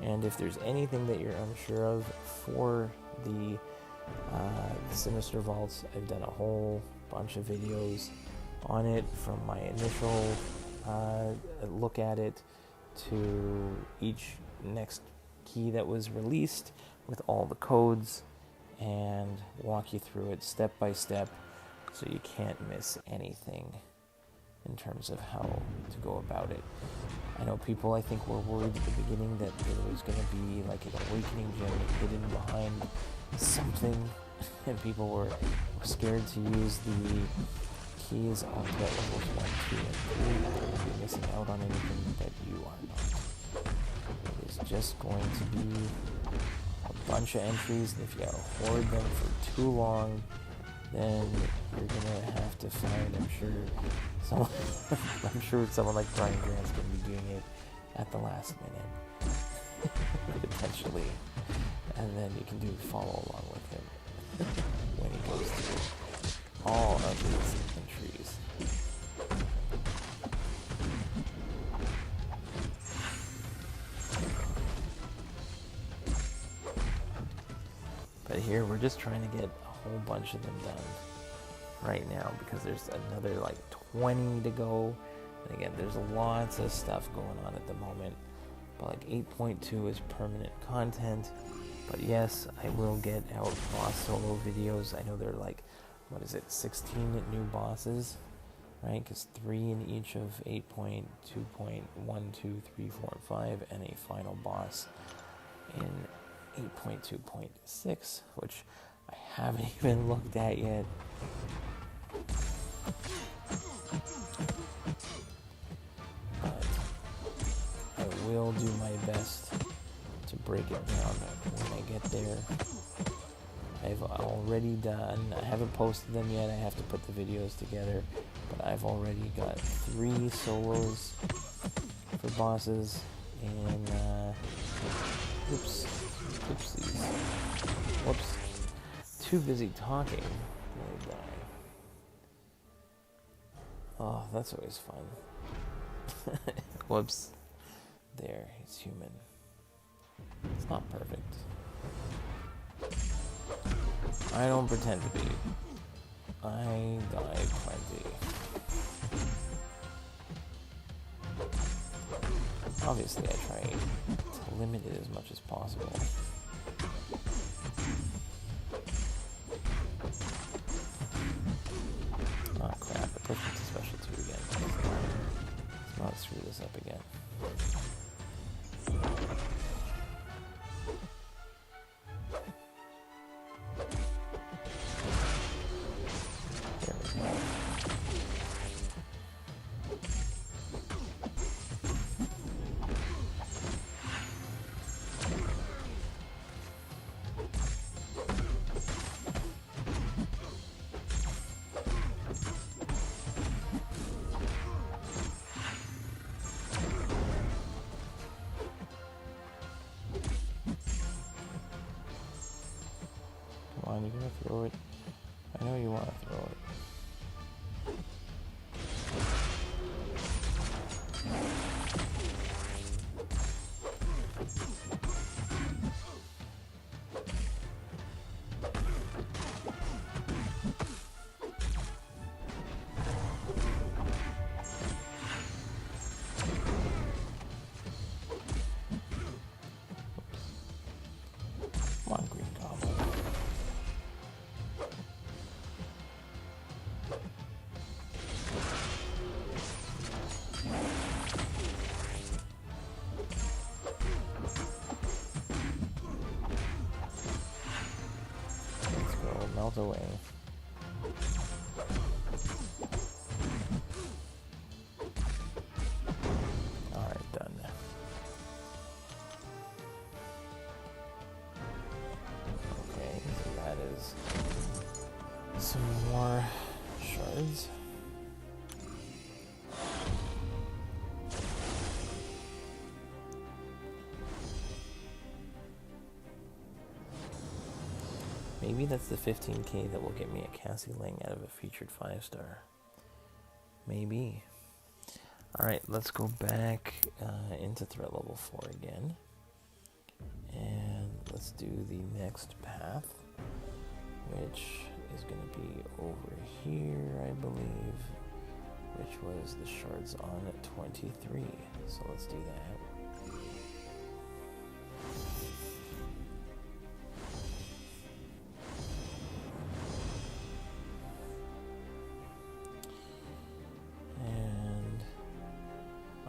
And if there's anything that you're unsure of for the Sinister Vaults, I've done a whole bunch of videos on it, from my initial look at it to each next key that was released with all the codes, and walk you through it step by step so you can't miss anything in terms of how to go about it. I know people, I think, were worried at the beginning that there was going to be like an awakening gem hidden behind something, and people were scared to use the keys on threat levels 1, 2, and 3. You're going to be missing out on anything that you are not. It is just going to be a bunch of entries, and if you hoard them for too long, then you're gonna have to find, I'm sure someone like Brian Grant's gonna be doing it at the last minute, potentially, and then you can follow along with him when he goes through all of these entries. But here we're just trying to get a whole bunch of them done right now, because there's another like 20 to go, and again, there's lots of stuff going on at the moment. But like 8.2 is permanent content. But yes, I will get out boss solo videos. I know they're like, 16 new bosses, right? Because 3 in each of 8.2.1, 2, 3, 4, and 5, and a final boss in 8.2.6, which I haven't even looked at yet. But I will do my best to break it down when I get there. I've already done, I haven't posted them yet, I have to put the videos together, but I've already got 3 solos for bosses, and whoops, too busy talking. Oh, that's always fun. Whoops. There, he's human. It's not perfect. I don't pretend to be. I die plenty. Obviously, I try to limit it as much as possible. Oh crap, I pushed into special 2 again. Let's not screw this up again. There we go. Come on, you're gonna throw it. I know you want to throw it. Come on, green goblin. Let's go melt away. Alright, done. Okay, so that is some more shards. Maybe that's the 15k that will get me a Cassie Ling out of a featured 5-star. Maybe. Alright, let's go back into threat level 4 again. And let's do the next path, which is going to be over here, I believe, which was the shards on 23. So let's do that.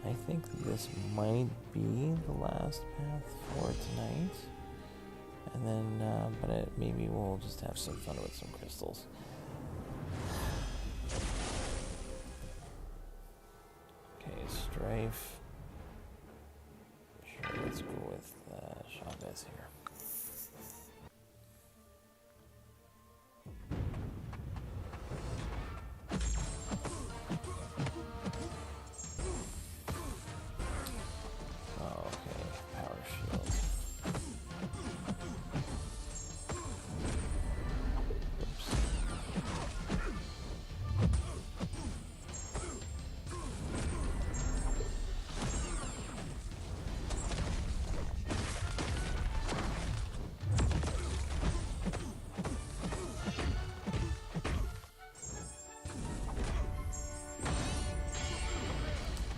I think this might be the last path for tonight, and then, maybe we'll just have some fun with some crystals. Okay, Strife. Sure, let's go with Chavez here.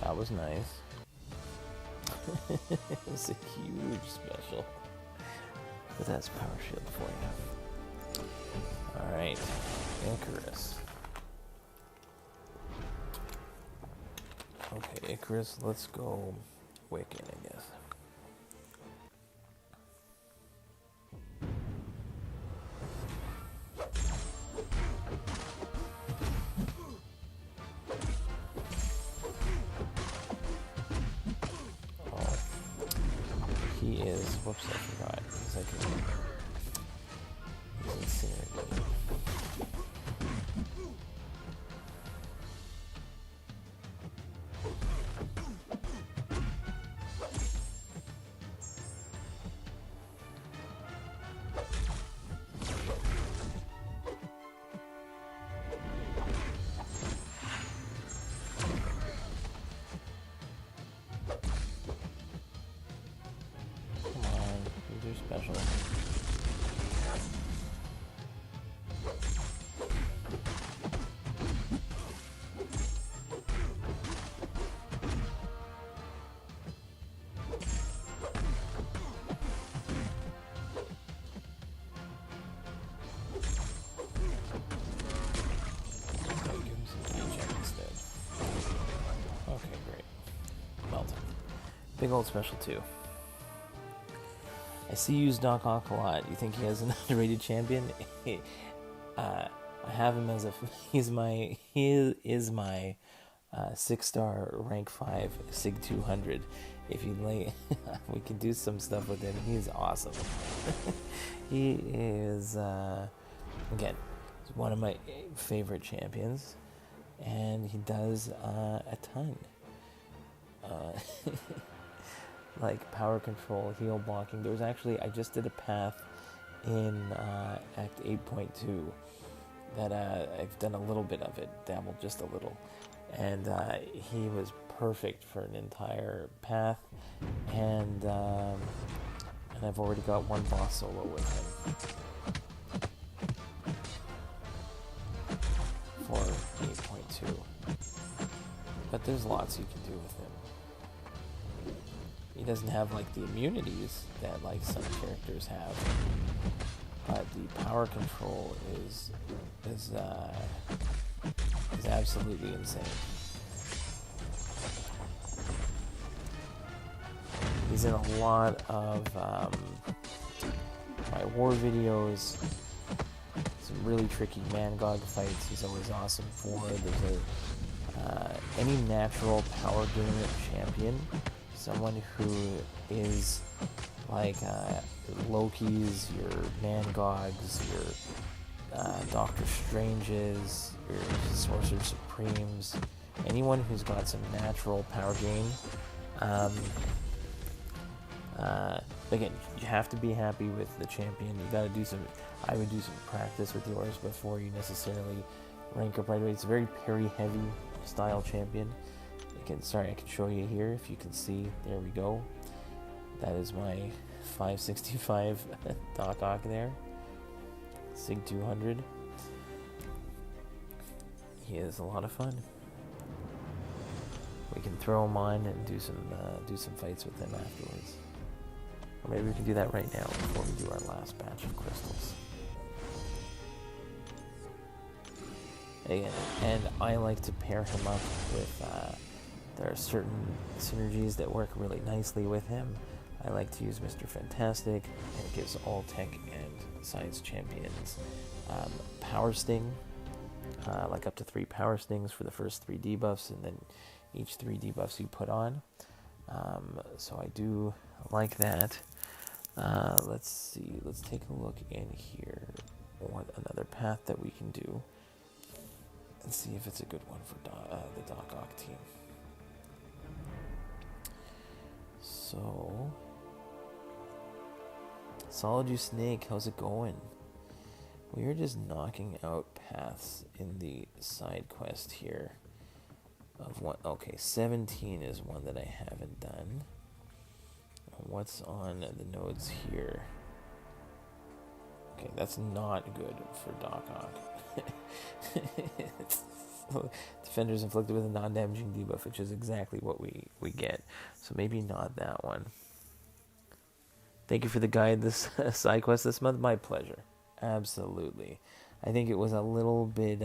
That was nice. It was a huge special. But that's power shield for you. Alright, Icarus. Okay, Icarus, let's go Wicked, I guess. Whoops, I forgot. He's like he's incinerated. you're special. Big old special too. I see you use Doc Ock a lot. You think he has an underrated champion? I have him as he is my 6-star rank 5 Sig 200. If you like, we can do some stuff with him. He's awesome. He is again, he's one of my favorite champions, and he does a ton. Like power control, heal blocking. There was actually, I just did a path in Act 8.2 that I've done a little bit of it, dabbled just a little, and he was perfect for an entire path, and I've already got one boss solo with him for 8.2, but there's lots you can do with him. He doesn't have like the immunities that like some characters have, but the power control is absolutely insane. He's in a lot of my war videos. Some really tricky MCOC fights he's always awesome for. There's any natural power gamer champion, someone who is like Loki's, your MCOGs, your Doctor Stranges, your Sorcerer Supremes, anyone who's got some natural power gain. Again, you have to be happy with the champion. You gotta do some, I would do some practice with yours before you necessarily rank up right away. It's a very parry heavy style champion. I can show you here if you can see. There we go. That is my 565 Doc Ock there. Sig 200. He is a lot of fun. We can throw him on and do some fights with him afterwards. Or maybe we can do that right now before we do our last batch of crystals. Again, and I like to pair him up with there are certain synergies that work really nicely with him. I like to use Mr. Fantastic, and it gives all tech and science champions Power Sting, like up to 3 Power Stings for the first 3 debuffs, and then each 3 debuffs you put on. So I do like that. Let's see, let's take a look in here. What another path that we can do, and see if it's a good one for the Doc Ock team. So, Solid You Snake, how's it going? We are just knocking out paths in the side quest here. Of what? Okay, 17 is one that I haven't done. What's on the nodes here? Okay, that's not good for Doc Ock. Defenders inflicted with a non-damaging debuff, which is exactly what we get. So maybe not that one. Thank you for the guide this side quest this month. My pleasure. Absolutely. I think it was a little bit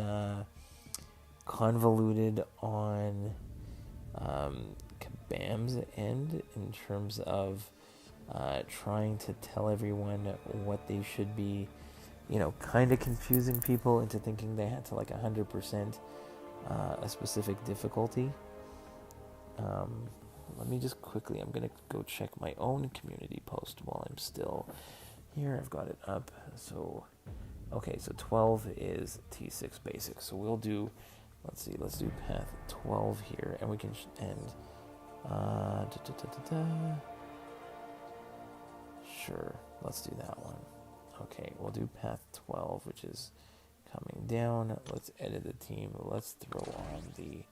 convoluted on Kabam's end in terms of trying to tell everyone what they should be, kind of confusing people into thinking they had to like 100% a specific difficulty. Let me just quickly, I'm going to go check my own community post while I'm still here. I've got it up. So, okay, so 12 is T6 basic. So we'll do, let's do path 12 here, and we can end. Sure, let's do that one. Okay, we'll do path 12, which is coming down. Let's edit the team. Let's throw on the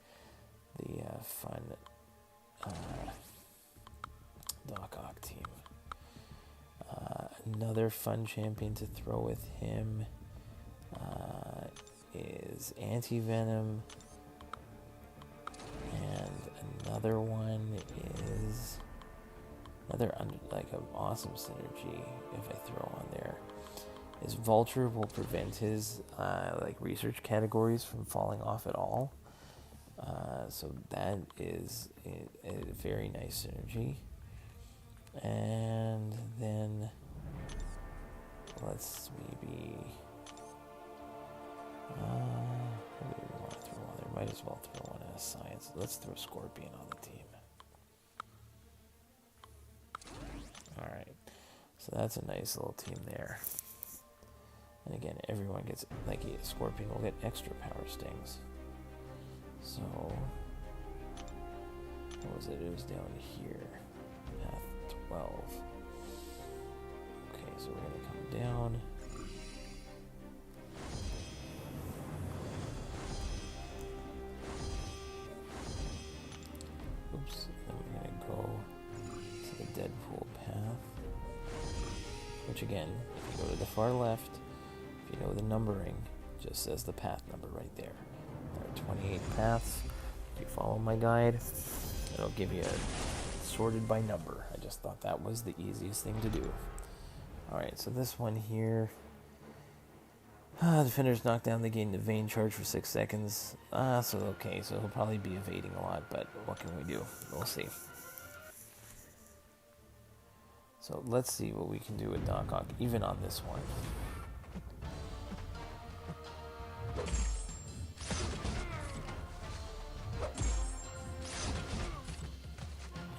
fun Doc Ock team. another fun champion to throw with him is Anti-Venom. And another one is another like an awesome synergy if I throw on there is Vulture will prevent his like research categories from falling off at all. So that is a very nice synergy. And then let's maybe what do we want to throw on there? Might as well throw one as science. Let's throw Scorpion on the team. Alright. So that's a nice little team there. And again, everyone gets, like, Scorpion will get extra power stings. So, what was it? It was down here. Path 12. Okay, so we're going to come down. Oops. Then we're going to go to the Deadpool path. Which again, if you go to the far left, if you know the numbering, it just says the path number right there. There are 28 paths. If you follow my guide, it'll give you a sorted by number. I just thought that was the easiest thing to do. Alright, so this one here. Defenders knock down, they gain the vein charge for 6 seconds. So okay, so he'll probably be evading a lot, but what can we do? We'll see. So let's see what we can do with Doc Ock, even on this one.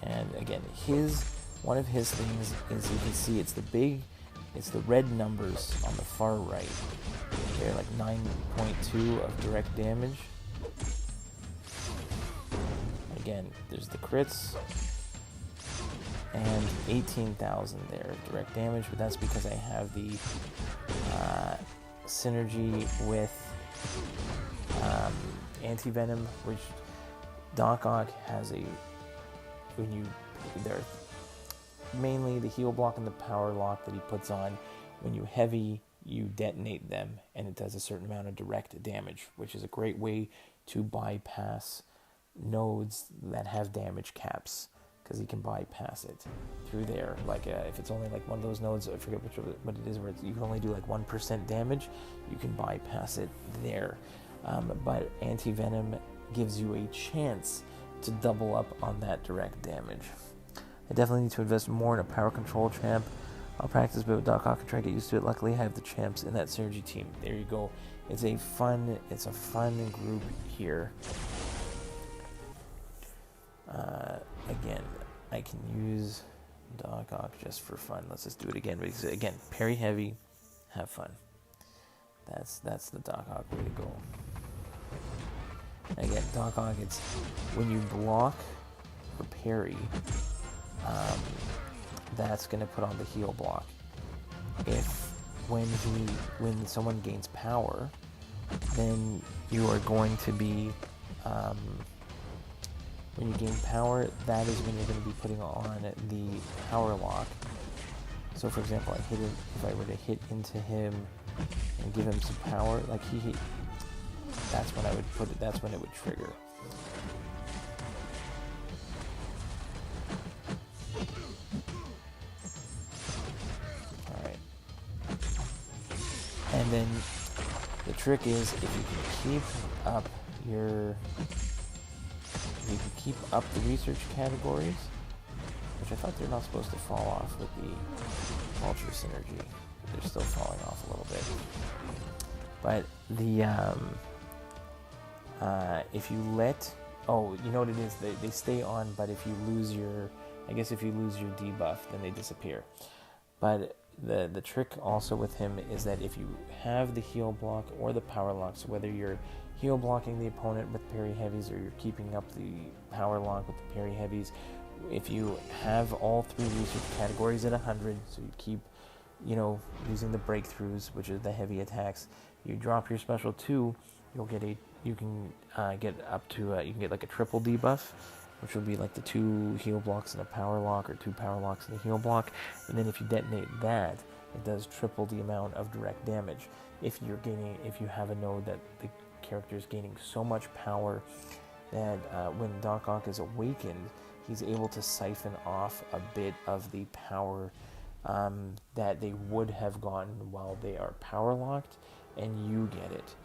And again, one of his things is you can see it's the red numbers on the far right. They're like 9.2 of direct damage. Again, there's the crits and 18,000 there of direct damage, but that's because I have the synergy with Anti-Venom, which Doc Ock has they're mainly the heal block and the power lock that he puts on. When you heavy, you detonate them, and it does a certain amount of direct damage, which is a great way to bypass nodes that have damage caps, because he can bypass it through there. Like if it's only like one of those nodes, I forget what it is, where you can only do like 1% damage, you can bypass it there. But Anti-Venom gives you a chance to double up on that direct damage. I definitely need to invest more in a power control champ. I'll practice a bit with Doc Ock and try to get used to it. Luckily, I have the champs in that synergy team. There you go. It's a fun group here. Again, I can use Doc Ock just for fun. Let's just do it again. Because again, parry heavy, have fun. That's the Doc Ock way to go. Again, Doc Ock, it's when you block or parry, that's going to put on the heal block. When someone gains power, then you are going to be, when you gain power, that is when you're going to be putting on the power lock. So for example, if I were to hit into him and give him some power, like that's when I would put it, that's when it would trigger. Alright. And then the trick is, if you can keep up the research categories, which I thought they're not supposed to fall off with the Vulture synergy. They're still falling off a little bit. But if you you know what it is, they stay on, but if you lose your debuff, then they disappear. But the trick also with him is that if you have the heal block or the power lock, so whether you're heal blocking the opponent with parry heavies or you're keeping up the power lock with the parry heavies, if you have all three research categories at 100, so you keep using the breakthroughs, which are the heavy attacks, you drop your special 2, you can get like a triple debuff, which would be like the 2 heal blocks and a power lock, or 2 power locks and a heal block. And then if you detonate that, it does triple the amount of direct damage. If you have a node that the character is gaining so much power that when Doc Ock is awakened, he's able to siphon off a bit of the power that they would have gotten while they are power locked, and you get it.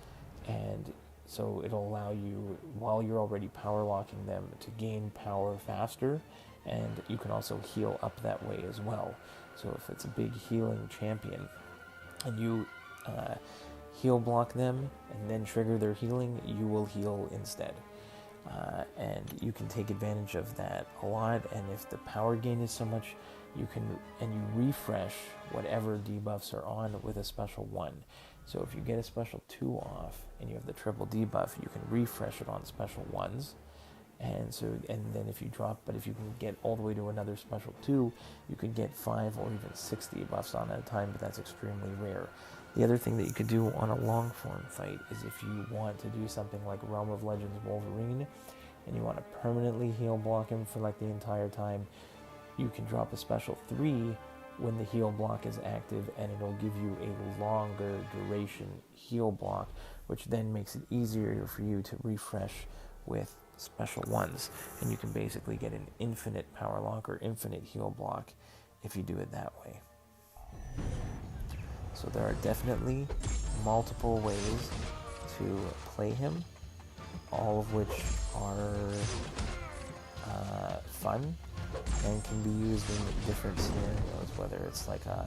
And so it'll allow you, while you're already power locking them, to gain power faster, and you can also heal up that way as well. So if it's a big healing champion and you heal block them and then trigger their healing, you will heal instead. And you can take advantage of that a lot. And if the power gain is so much, you refresh whatever debuffs are on with a special 1. So if you get a special 2 off and you have the triple debuff, you can refresh it on special 1s. And then if you can get all the way to another special 2, you can get 5 or even 6 debuffs on at a time, but that's extremely rare. The other thing that you could do on a long form fight is if you want to do something like Realm of Legends Wolverine and you want to permanently heal block him for like the entire time, you can drop a special 3 when the heal block is active, and it'll give you a longer duration heal block, which then makes it easier for you to refresh with special 1s, and you can basically get an infinite power lock or infinite heal block if you do it that way. So there are definitely multiple ways to play him, all of which are fun and can be used in different scenarios, whether it's like a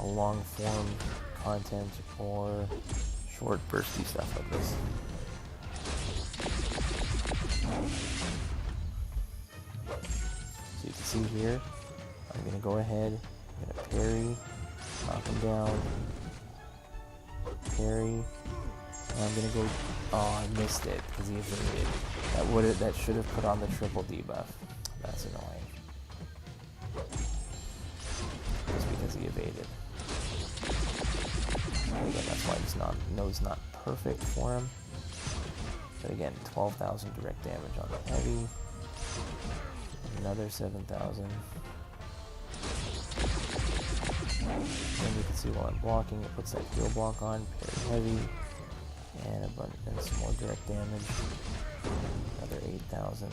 long form content or short bursty stuff like this. So you can see here, I'm going to go ahead, I'm going to parry, knock him down, parry, and I'm going to go, oh, I missed it because he evaded. That should have put on the triple debuff. That's annoying. Just because he evaded. Again, that's why this node's not perfect for him. But again, 12,000 direct damage on the heavy. Another 7,000. And you can see while I'm blocking, it puts that heal block on, parry heavy, and some more direct damage. Another 8,000.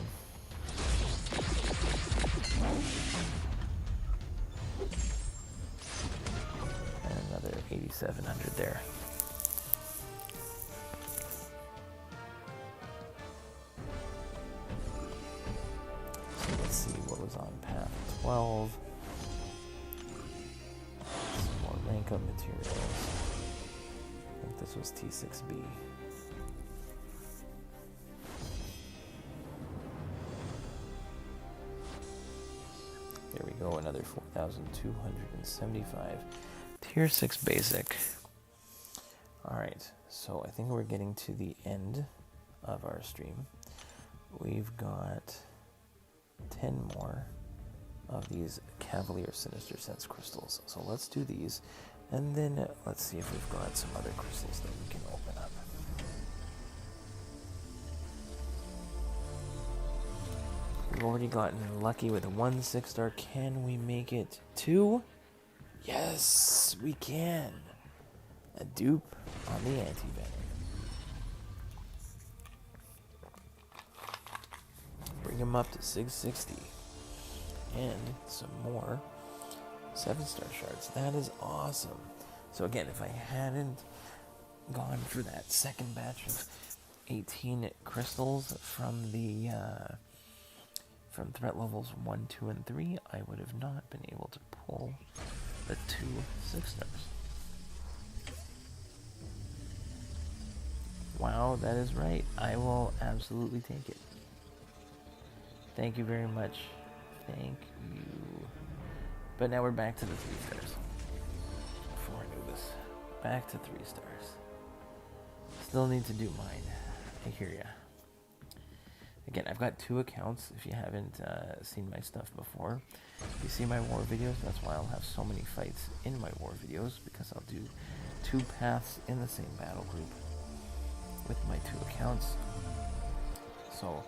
And another 8,700 there. So let's see what was on path 12. Some more rank up materials. I think this was T6B. There we go, another 4,275. Tier 6 basic. Alright, so I think we're getting to the end of our stream. We've got 10 more of these Cavalier Sinister Sense crystals. So let's do these, and then let's see if we've got some other crystals that we can open up. We've already gotten lucky with a 1 6-star. Can we make it 2? Yes, we can. A dupe on the anti-venom. Bring him up to 660. And some more 7-star shards. That is awesome. So again, if I hadn't gone for that second batch of 18 crystals from the from threat levels 1, 2, and 3, I would have not been able to pull the 2 6-stars. Wow, that is right. I will absolutely take it. Thank you very much. Thank you. But now we're back to the 3 stars. Before I do this, back to 3 stars. Still need to do mine. I hear ya. Again, I've got 2 accounts. If you haven't seen my stuff before, if you see my war videos, that's why I'll have so many fights in my war videos, because I'll do 2 paths in the same battle group with my 2 accounts. So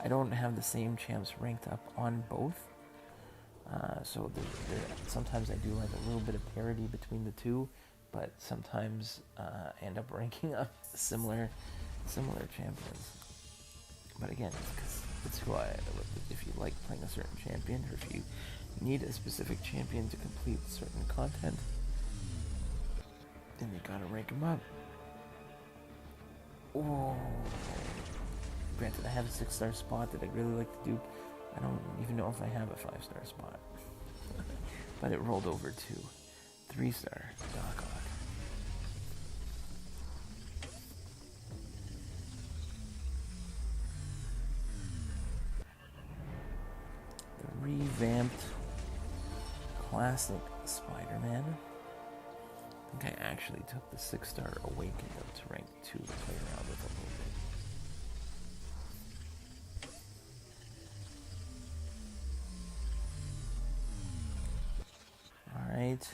I don't have the same champs ranked up on both. So sometimes I do like a little bit of parity between the two, but sometimes end up ranking up similar champions. But again, it's because it's who I. If you like playing a certain champion, or if you need a specific champion to complete certain content, then you gotta rank them up. Oh, granted, I have a 6-star spot that I'd really like to do. I don't even know if I have a 5-star spot, but it rolled over to 3-star. Doc. The revamped classic Spider-Man. I think I actually took the 6-star Awakened up to rank 2 to play around with a little bit. Alright.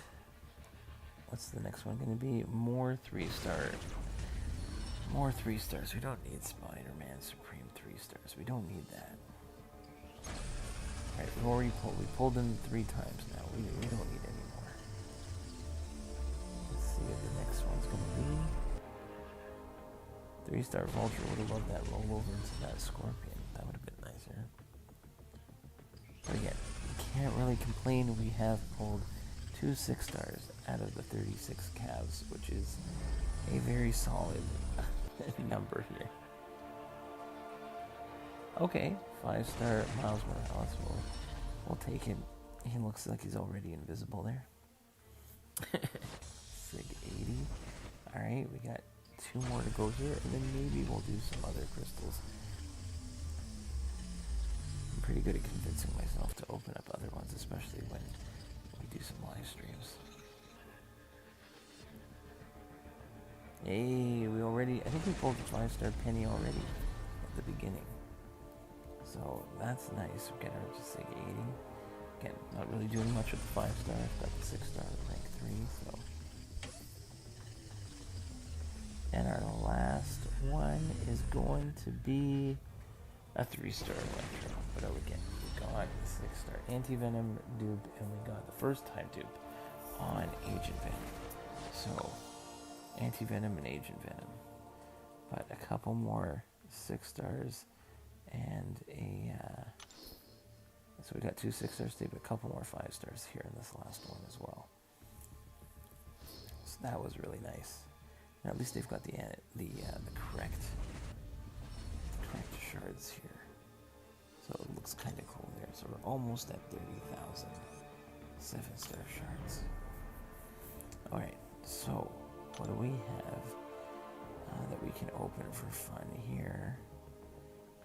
What's the next one going to be? More 3-star. More 3-stars. We don't need Spider-Man Supreme 3-stars. We don't need that. Alright, we pulled them 3 times now. We don't need any more. Let's see what the next one's going to be. 3-star Vulture. Would have loved that rollover into that Scorpion. That would have been nicer. But again, we can't really complain. We have pulled 2 6-stars out of the 36 Cavs, which is a very solid number here. Okay, 5-star Miles Morales. We'll take him. He looks like he's already invisible there. Sig 80. Alright, we got 2 more to go here, and then maybe we'll do some other crystals. I'm pretty good at convincing myself to open up other ones, especially when we do some live streams. Hey, I think we pulled the 5-star Penny already at the beginning. So that's nice. We're getting her to Sig 80. Again, not really doing much with the 5-star. I've got the 6-star at rank 3, so. And our last one is going to be a 3-star Electro. But again, we got the 6-star Anti-Venom dupe, and we got the first time dupe on Agent Venom. So, Anti-Venom and Agent Venom. But a couple more 6-stars and so we got 2 6-stars today, but a couple more 5-stars here in this last one as well. So that was really nice. And at least they've got the correct shards here. So it looks kind of cool there. So we're almost at 30,000 7-star shards. Alright, so what do we have that we can open for fun here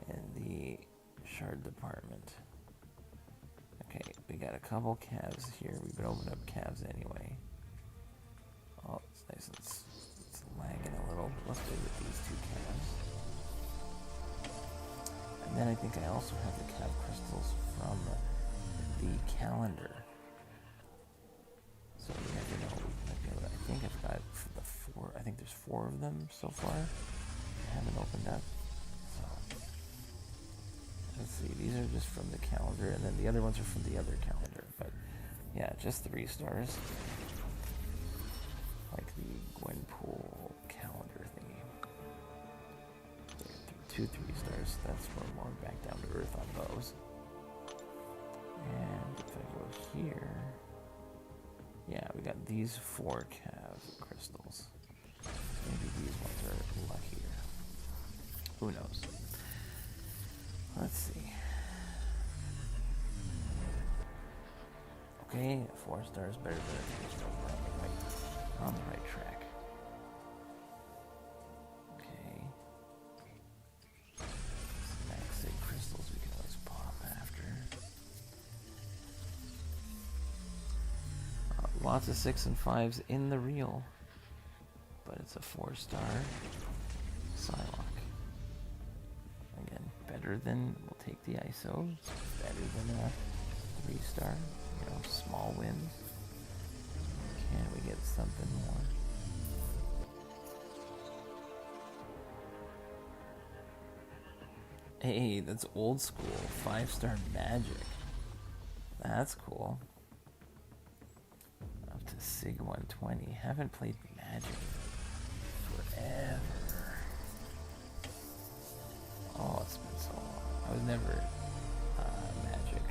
in the shard department? Okay, we got a couple Cavs here. We've been opening up Cavs anyway. Oh, it's nice and it's lagging a little, but let's play with these 2 Cavs. And then I think I also have the Cav crystals from the calendar. So you never know. I think I've got the 4. I think there's 4 of them so far. I haven't opened up. So let's see. These are just from the calendar, and then the other ones are from the other calendar. But yeah, just 3 stars. Like the Gwenpool calendar thingy. 2 3-stars. That's where we're more back down to earth on those. And if I go here, yeah, we got these 4 Cav crystals. Maybe these ones are luckier. Who knows? Let's see. Okay, 4 stars better than a 3-star. We're on the right track. Okay. Some max sig crystals we can always pop after. Lots of 6 and 5s in the reel, but it's a 4-star Psylocke. Again, better than, we'll take the ISO. It's better than a 3-star. You know, small wins. Can we get something more? Hey, that's old school. 5-star magic. That's cool. Up to Sig 120. Haven't played magic forever. Oh, it's been so long. I was never a magic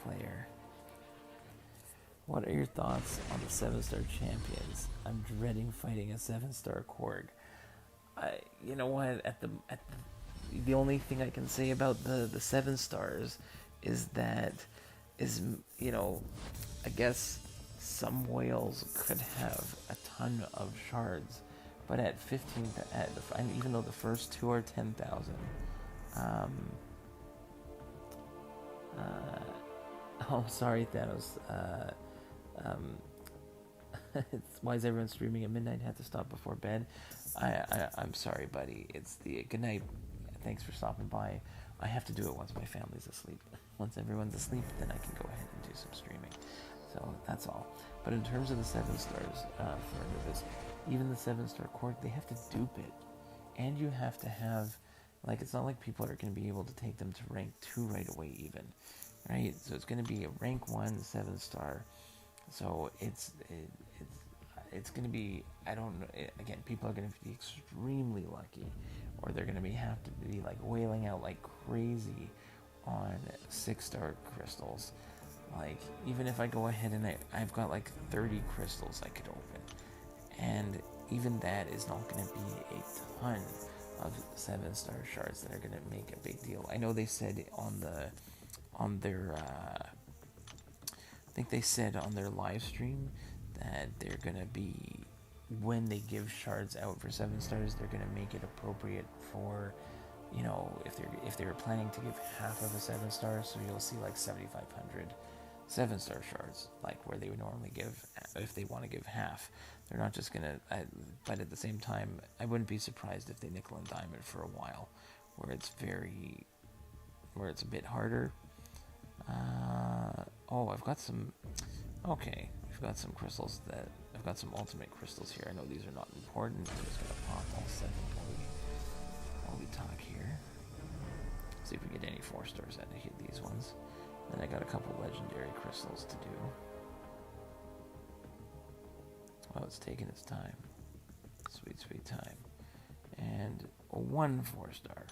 player. What are your thoughts on the 7-star champions? I'm dreading fighting a 7-star Korg. You know what? The only thing I can say about the 7-stars is that I guess some whales could have a ton of shards, but at 15, and even though the first two are 10,000, oh, sorry, Thanos. Why is everyone streaming at midnight? Had to stop before bed. I'm sorry, buddy. It's the good night. Thanks for stopping by. I have to do it once my family's asleep. Once everyone's asleep, then I can go ahead and do some streaming. So that's all. But in terms of the 7-stars, for Anubis, even the 7-star Korg, they have to dupe it, and you have to have, like, it's not like people are going to be able to take them to rank 2 right away, even, right? So it's going to be a rank 1 7-star. So it's going to be, I don't know, again, people are going to be extremely lucky, or they're going to have to be like wailing out like crazy on 6-star crystals. Like, even if I go ahead and I've got like 30 crystals I could open, and even that is not going to be a ton of 7-star shards that are going to make a big deal. I know they said on their I think they said on their live stream that they're going to be, when they give shards out for 7-stars, they're going to make it appropriate for, if they were planning to give half of a 7-star, so you'll see like 7,500 7-star shards, like where they would normally give, if they want to give half. They're not just going to, but at the same time, I wouldn't be surprised if they nickel and dime it for a while, where it's a bit harder. I've got some, okay, I've got some crystals I've got some ultimate crystals here. I know these are not important. I'm just going to pop all 7 while we talk here. See if we get any 4-stars out of hit these ones. Then I got a couple legendary crystals to do. Oh, it's taking its time. Sweet, sweet time. And a 1 4-star.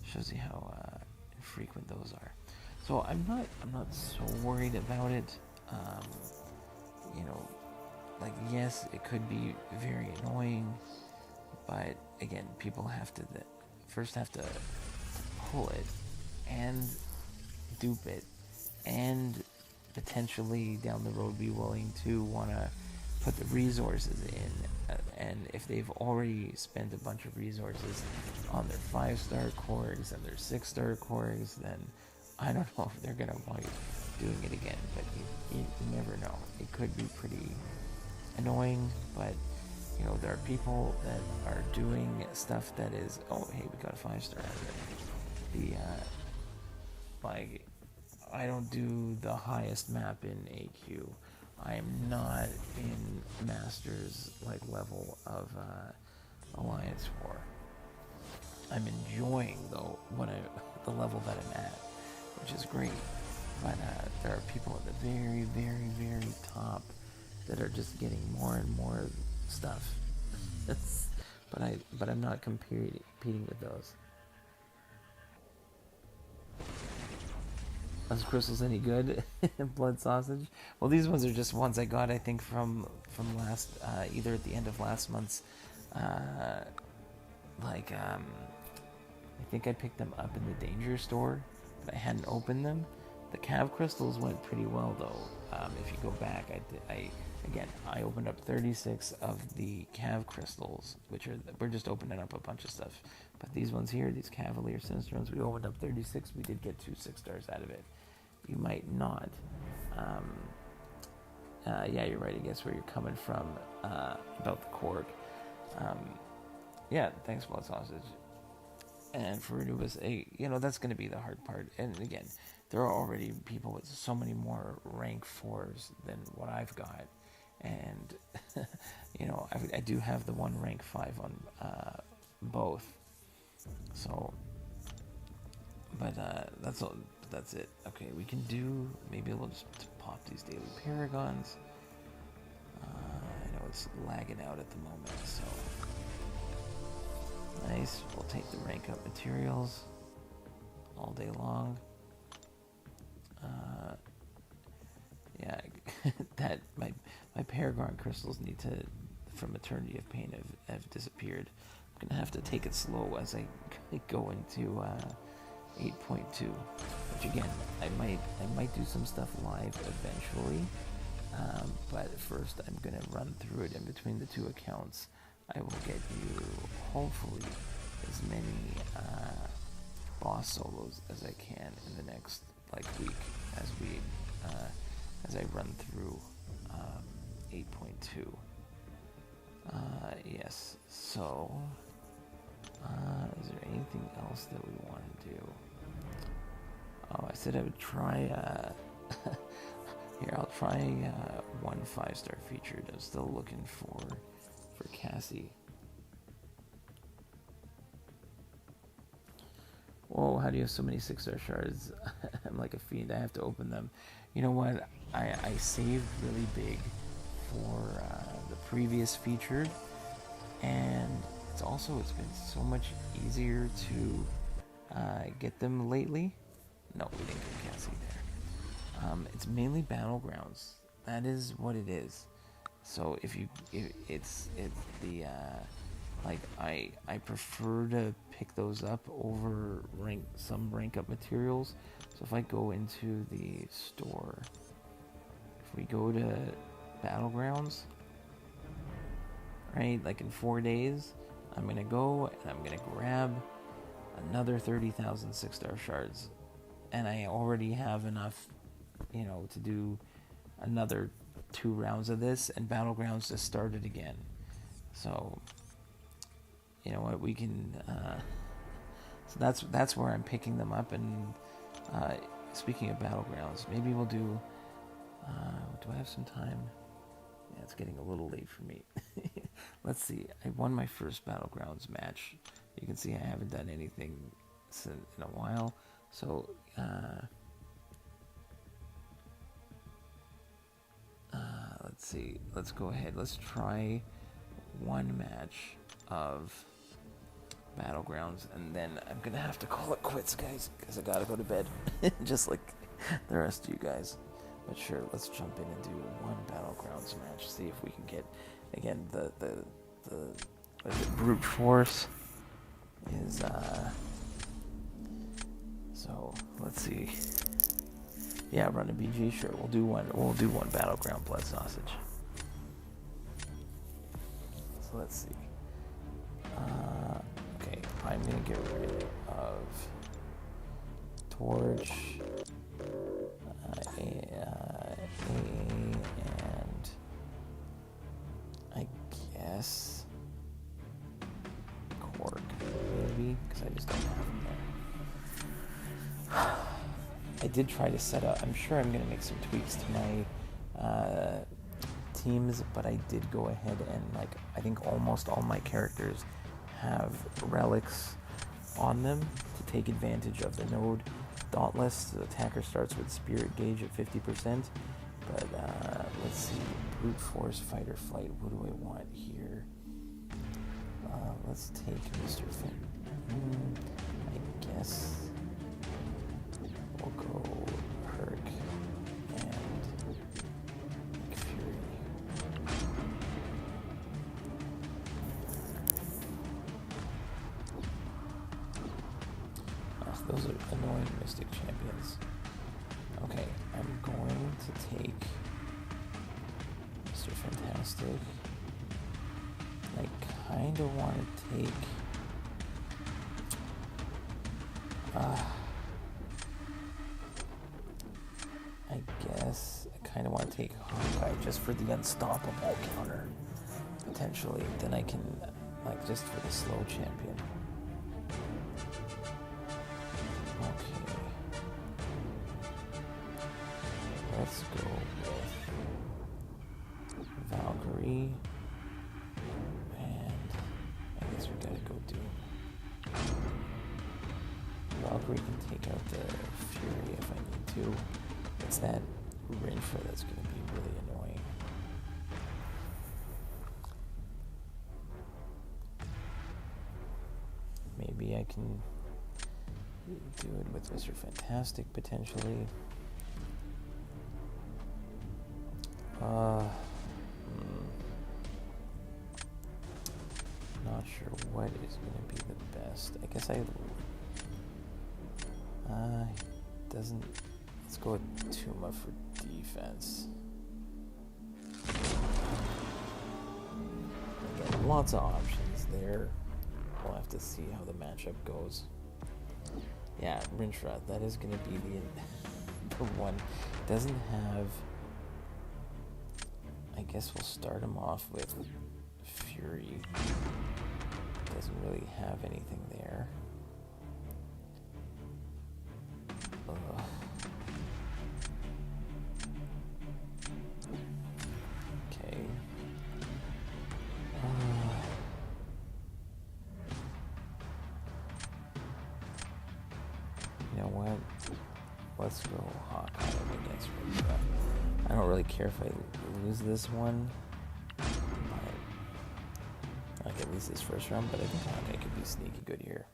Shows you how infrequent those are. So I'm not so worried about it. Like, yes, it could be very annoying, but again, people have to first have to pull it and dupe it, and potentially down the road be willing to want to put the resources in. And if they've already spent a bunch of resources on their 5-star Korgs and their 6-star Korgs, then I don't know if they're going to want doing it again, but you never know. It could be pretty annoying, but there are people that are doing stuff that is, oh, hey, we got a 5-star out of it. Like, I don't do the highest map in AQ. I am not in Masters level of Alliance War. I'm enjoying though the level that I'm at, which is great. But there are people at the very, very, very top that are just getting more and more stuff. But I'm not competing with those. Are the crystals any good? Blood sausage? Well, these ones are just ones I got, I think, from last, either at the end of last month's, I think I picked them up in the danger store, but I hadn't opened them. The Cav crystals went pretty well, though. If you go back, I opened up 36 of the Cav crystals, we're just opening up a bunch of stuff. But these ones here, these Cavalier Sinister ones, we opened up 36. We did get 2 6-stars out of it. You might not. Yeah, you're right. I guess where you're coming from about the Korg. Yeah, thanks, Blood Sausage. And for Anubis, that's going to be the hard part. And again, there are already people with so many more rank 4s than what I've got. And, I do have the one rank 5 on both. So, but that's all. That's it. Okay, we can do. Maybe we'll just pop these daily paragons. I know it's lagging out at the moment, so nice. We'll take the rank up materials all day long. Yeah, that my Paragon crystals need to, from Eternity of Pain, have disappeared. I'm gonna have to take it slow as I go into 8.2, which again I might do some stuff live eventually, but first I'm gonna run through it in between the two accounts. I will get you hopefully as many boss solos as I can in the next week as I run through 8.2. Yes, so is there anything else that we want to do? Oh, I said I would try here, I'll try one 5-star featured. I'm still looking for Cassie. Whoa, how do you have so many 6-star shards? I'm like a fiend, I have to open them. You know what, I saved really big for the previous featured, and it's been so much easier to get them lately. No, we didn't get Cassie there. It's mainly Battlegrounds. That is what it is. So I prefer to pick those up over some rank up materials. So if I go into the store, if we go to Battlegrounds, right, like in 4 days, I'm gonna go and I'm gonna grab another 30,000 6-star shards, and I already have enough, to do another 2 rounds of this, and Battlegrounds just started again. So you know what, we can so that's where I'm picking them up. And speaking of Battlegrounds, maybe we'll do do I have some time? Yeah, it's getting a little late for me. Let's see, I won my first Battlegrounds match. You can see I haven't done anything in a while, so let's see, let's go ahead, let's try one match of Battlegrounds, and then I'm gonna have to call it quits, guys, because I gotta go to bed just like the rest of you guys. But sure, let's jump in and do one Battlegrounds match, see if we can get, again, the what is it, brute force is so let's see. Yeah, run a BG, sure, we'll do one Battleground blood sausage. So let's see. Okay, I'm gonna get rid of Torch, and I guess Cork, maybe, because I just don't have them there. I did try to set up, I'm sure I'm going to make some tweaks to my teams, but I did go ahead and, I think almost all my characters have relics on them to take advantage of the node Dauntless. The attacker starts with Spirit Gauge at 50%, but let's see, Brute Force, Fight or Flight, what do I want here? Let's take Mr. Finn. I guess we'll go Herc and Fury. Those are annoying Mystic champions. Okay, I'm going to take Mr. Fantastic. I kind of want to take I guess I kind of want to take Hawkeye just for the unstoppable counter, potentially. Then I can, just for the slow champion. Okay. Let's go with Valkyrie. And I guess we gotta go Doom. Valkyrie can take out the Fury if I need to. It's that Rinfra that's going to be really annoying. Maybe I can do it with Mr. Fantastic potentially. Not sure what is going to be the best. I guess doesn't. Let's go with Tuma for defense. Again, lots of options there. We'll have to see how the matchup goes. Yeah, Rinshra, that is going to be the one. Doesn't have. I guess we'll start him off with Fury. Doesn't really have anything there. Okay. You know what? Let's go Hawkeye against Rinshra. I don't really care if I lose this one. Like at least this first round, but I think Hawkeye could be sneaky good here.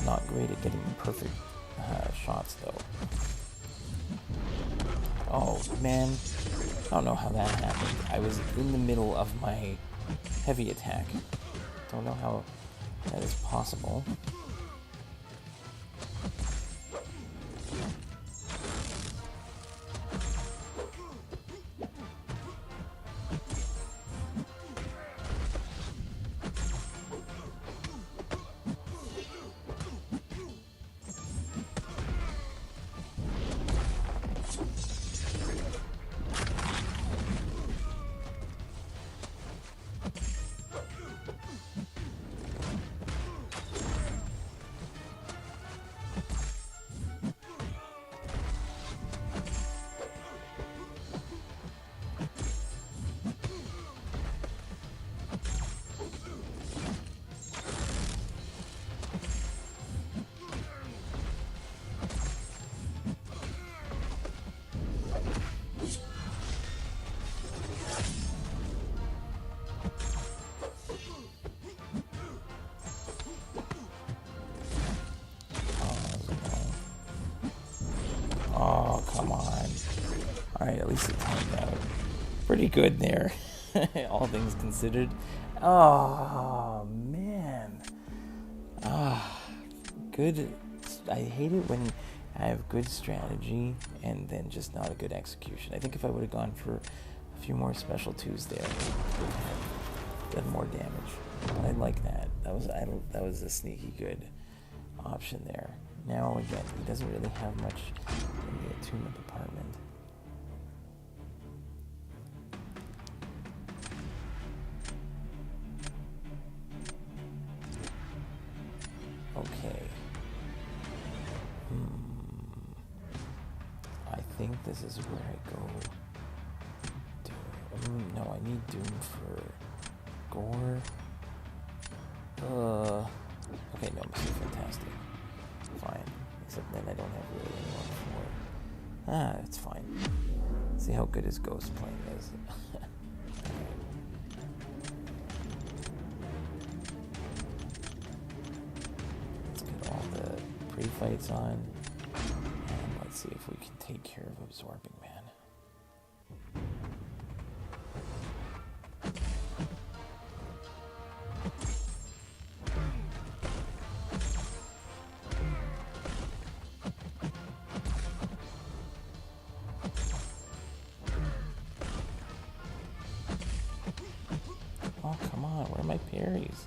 Not great at getting perfect shots though. Oh man, I don't know how that happened. I was in the middle of my heavy attack. Don't know how that is possible. Oh, come on. Alright, at least it timed out. Pretty good there, all things considered. Oh, man. Good. I hate it when I have good strategy and then just not a good execution. I think if I would have gone for a few more special twos there, it would have done more damage. But I like that. That was a sneaky good option there. Now again, he doesn't really have much in the attunement department. Okay. I think this is where I go. Doom. No, I need Doom for Gore. Okay, no, Mr. Fantastic. Fine. Except then I don't have really anyone for. It's fine. See how good his ghost playing is. Let's get all the pre-fights on. And let's see if we can take care of Absorbing Man. Come on, where are my parries?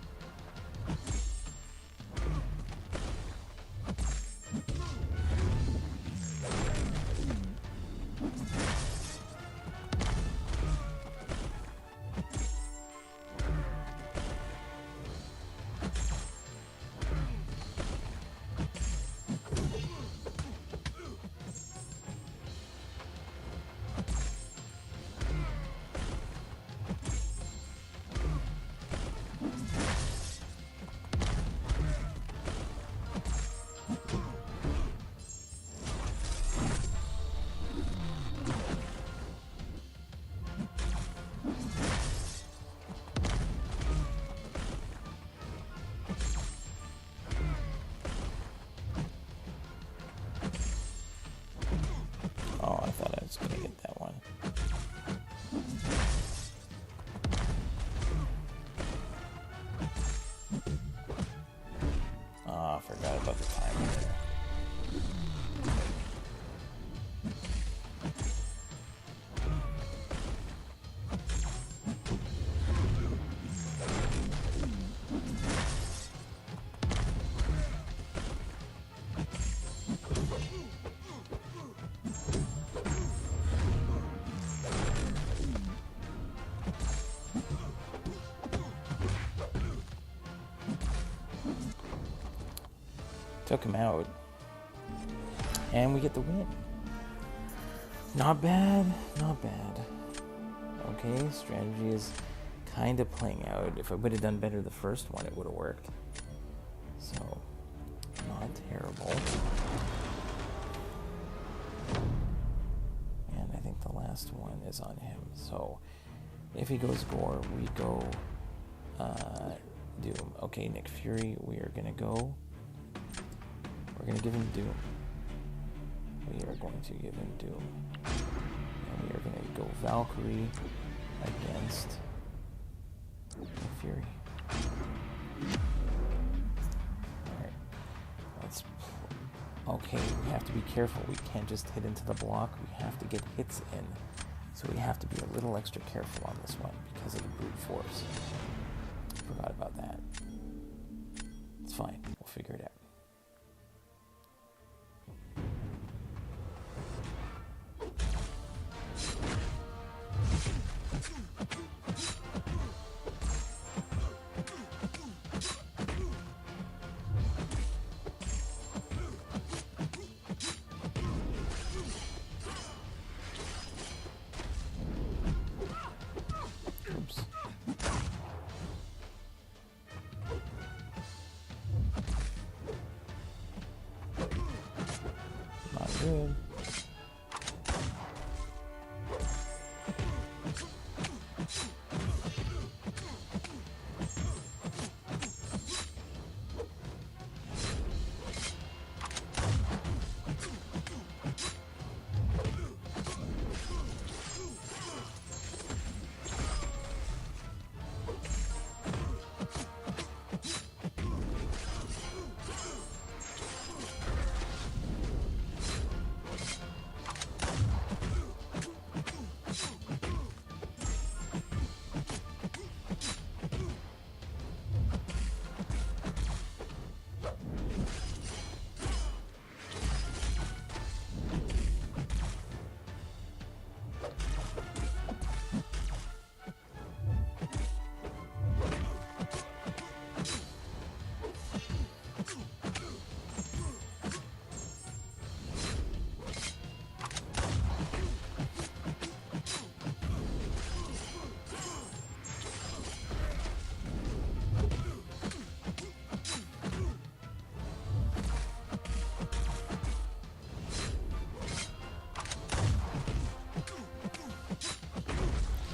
Oh, I thought I was going to get that one. Oh, I forgot about the timer there. Took him out. And we get the win. Not bad, not bad. Okay, strategy is kind of playing out. If I would have done better the first one, it would have worked. So, not terrible. And I think the last one is on him. So, if he goes Gore, we go Doom. Okay, Nick Fury, we are going to go. We're going to give him Doom. We are going to give him Doom. And we are going to go Valkyrie against Fury. Alright. Okay, we have to be careful. We can't just hit into the block. We have to get hits in. So we have to be a little extra careful on this one because of the brute force. Forgot about that. It's fine. We'll figure it out. Good.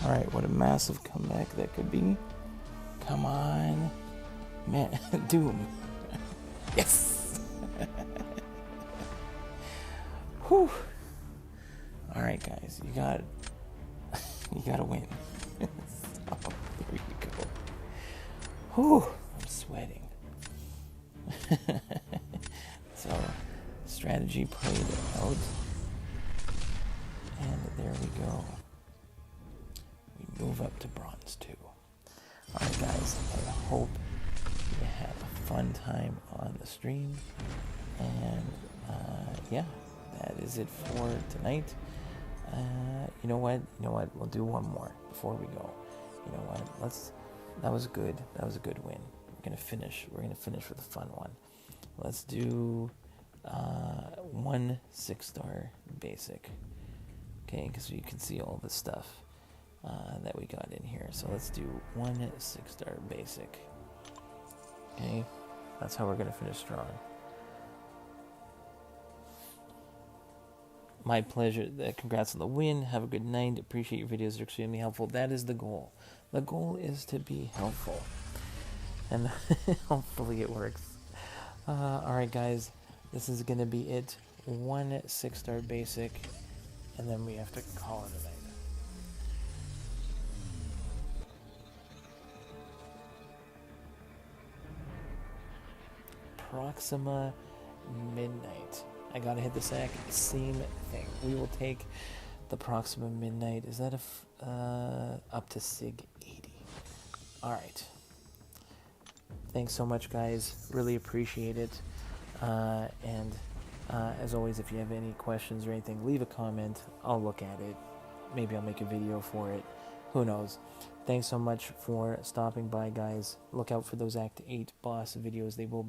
Alright, what a massive comeback that could be. Come on. Man, Doom. Yes! Whew. Alright guys, you gotta win. So, there you go. Whew, I'm sweating. So, strategy played out. And there we go. Move up to bronze 2. Alright guys, I hope you had a fun time on the stream. And yeah, that is it for tonight. You know what? We'll do one more before we go. You know what? That was good. That was a good win. We're gonna finish with a fun one. Let's do 1 6-star basic. Okay, because you can see all the stuff that we got in here. So let's do 1 6-star basic. Okay, that's how we're gonna finish strong. My pleasure. Congrats on the win. Have a good night. Appreciate your videos. They're extremely helpful. That is the goal. The goal is to be helpful. And hopefully it works. Alright guys. This is going to be it. 1 6-star basic. And then we have to call it a night. Proxima Midnight. I gotta hit the sack. Same thing. We will take the Proxima Midnight. Is that up to Sig 80? Alright. Thanks so much, guys. Really appreciate it. And as always, if you have any questions or anything, leave a comment. I'll look at it. Maybe I'll make a video for it. Who knows? Thanks so much for stopping by, guys. Look out for those Act 8 boss videos. They will be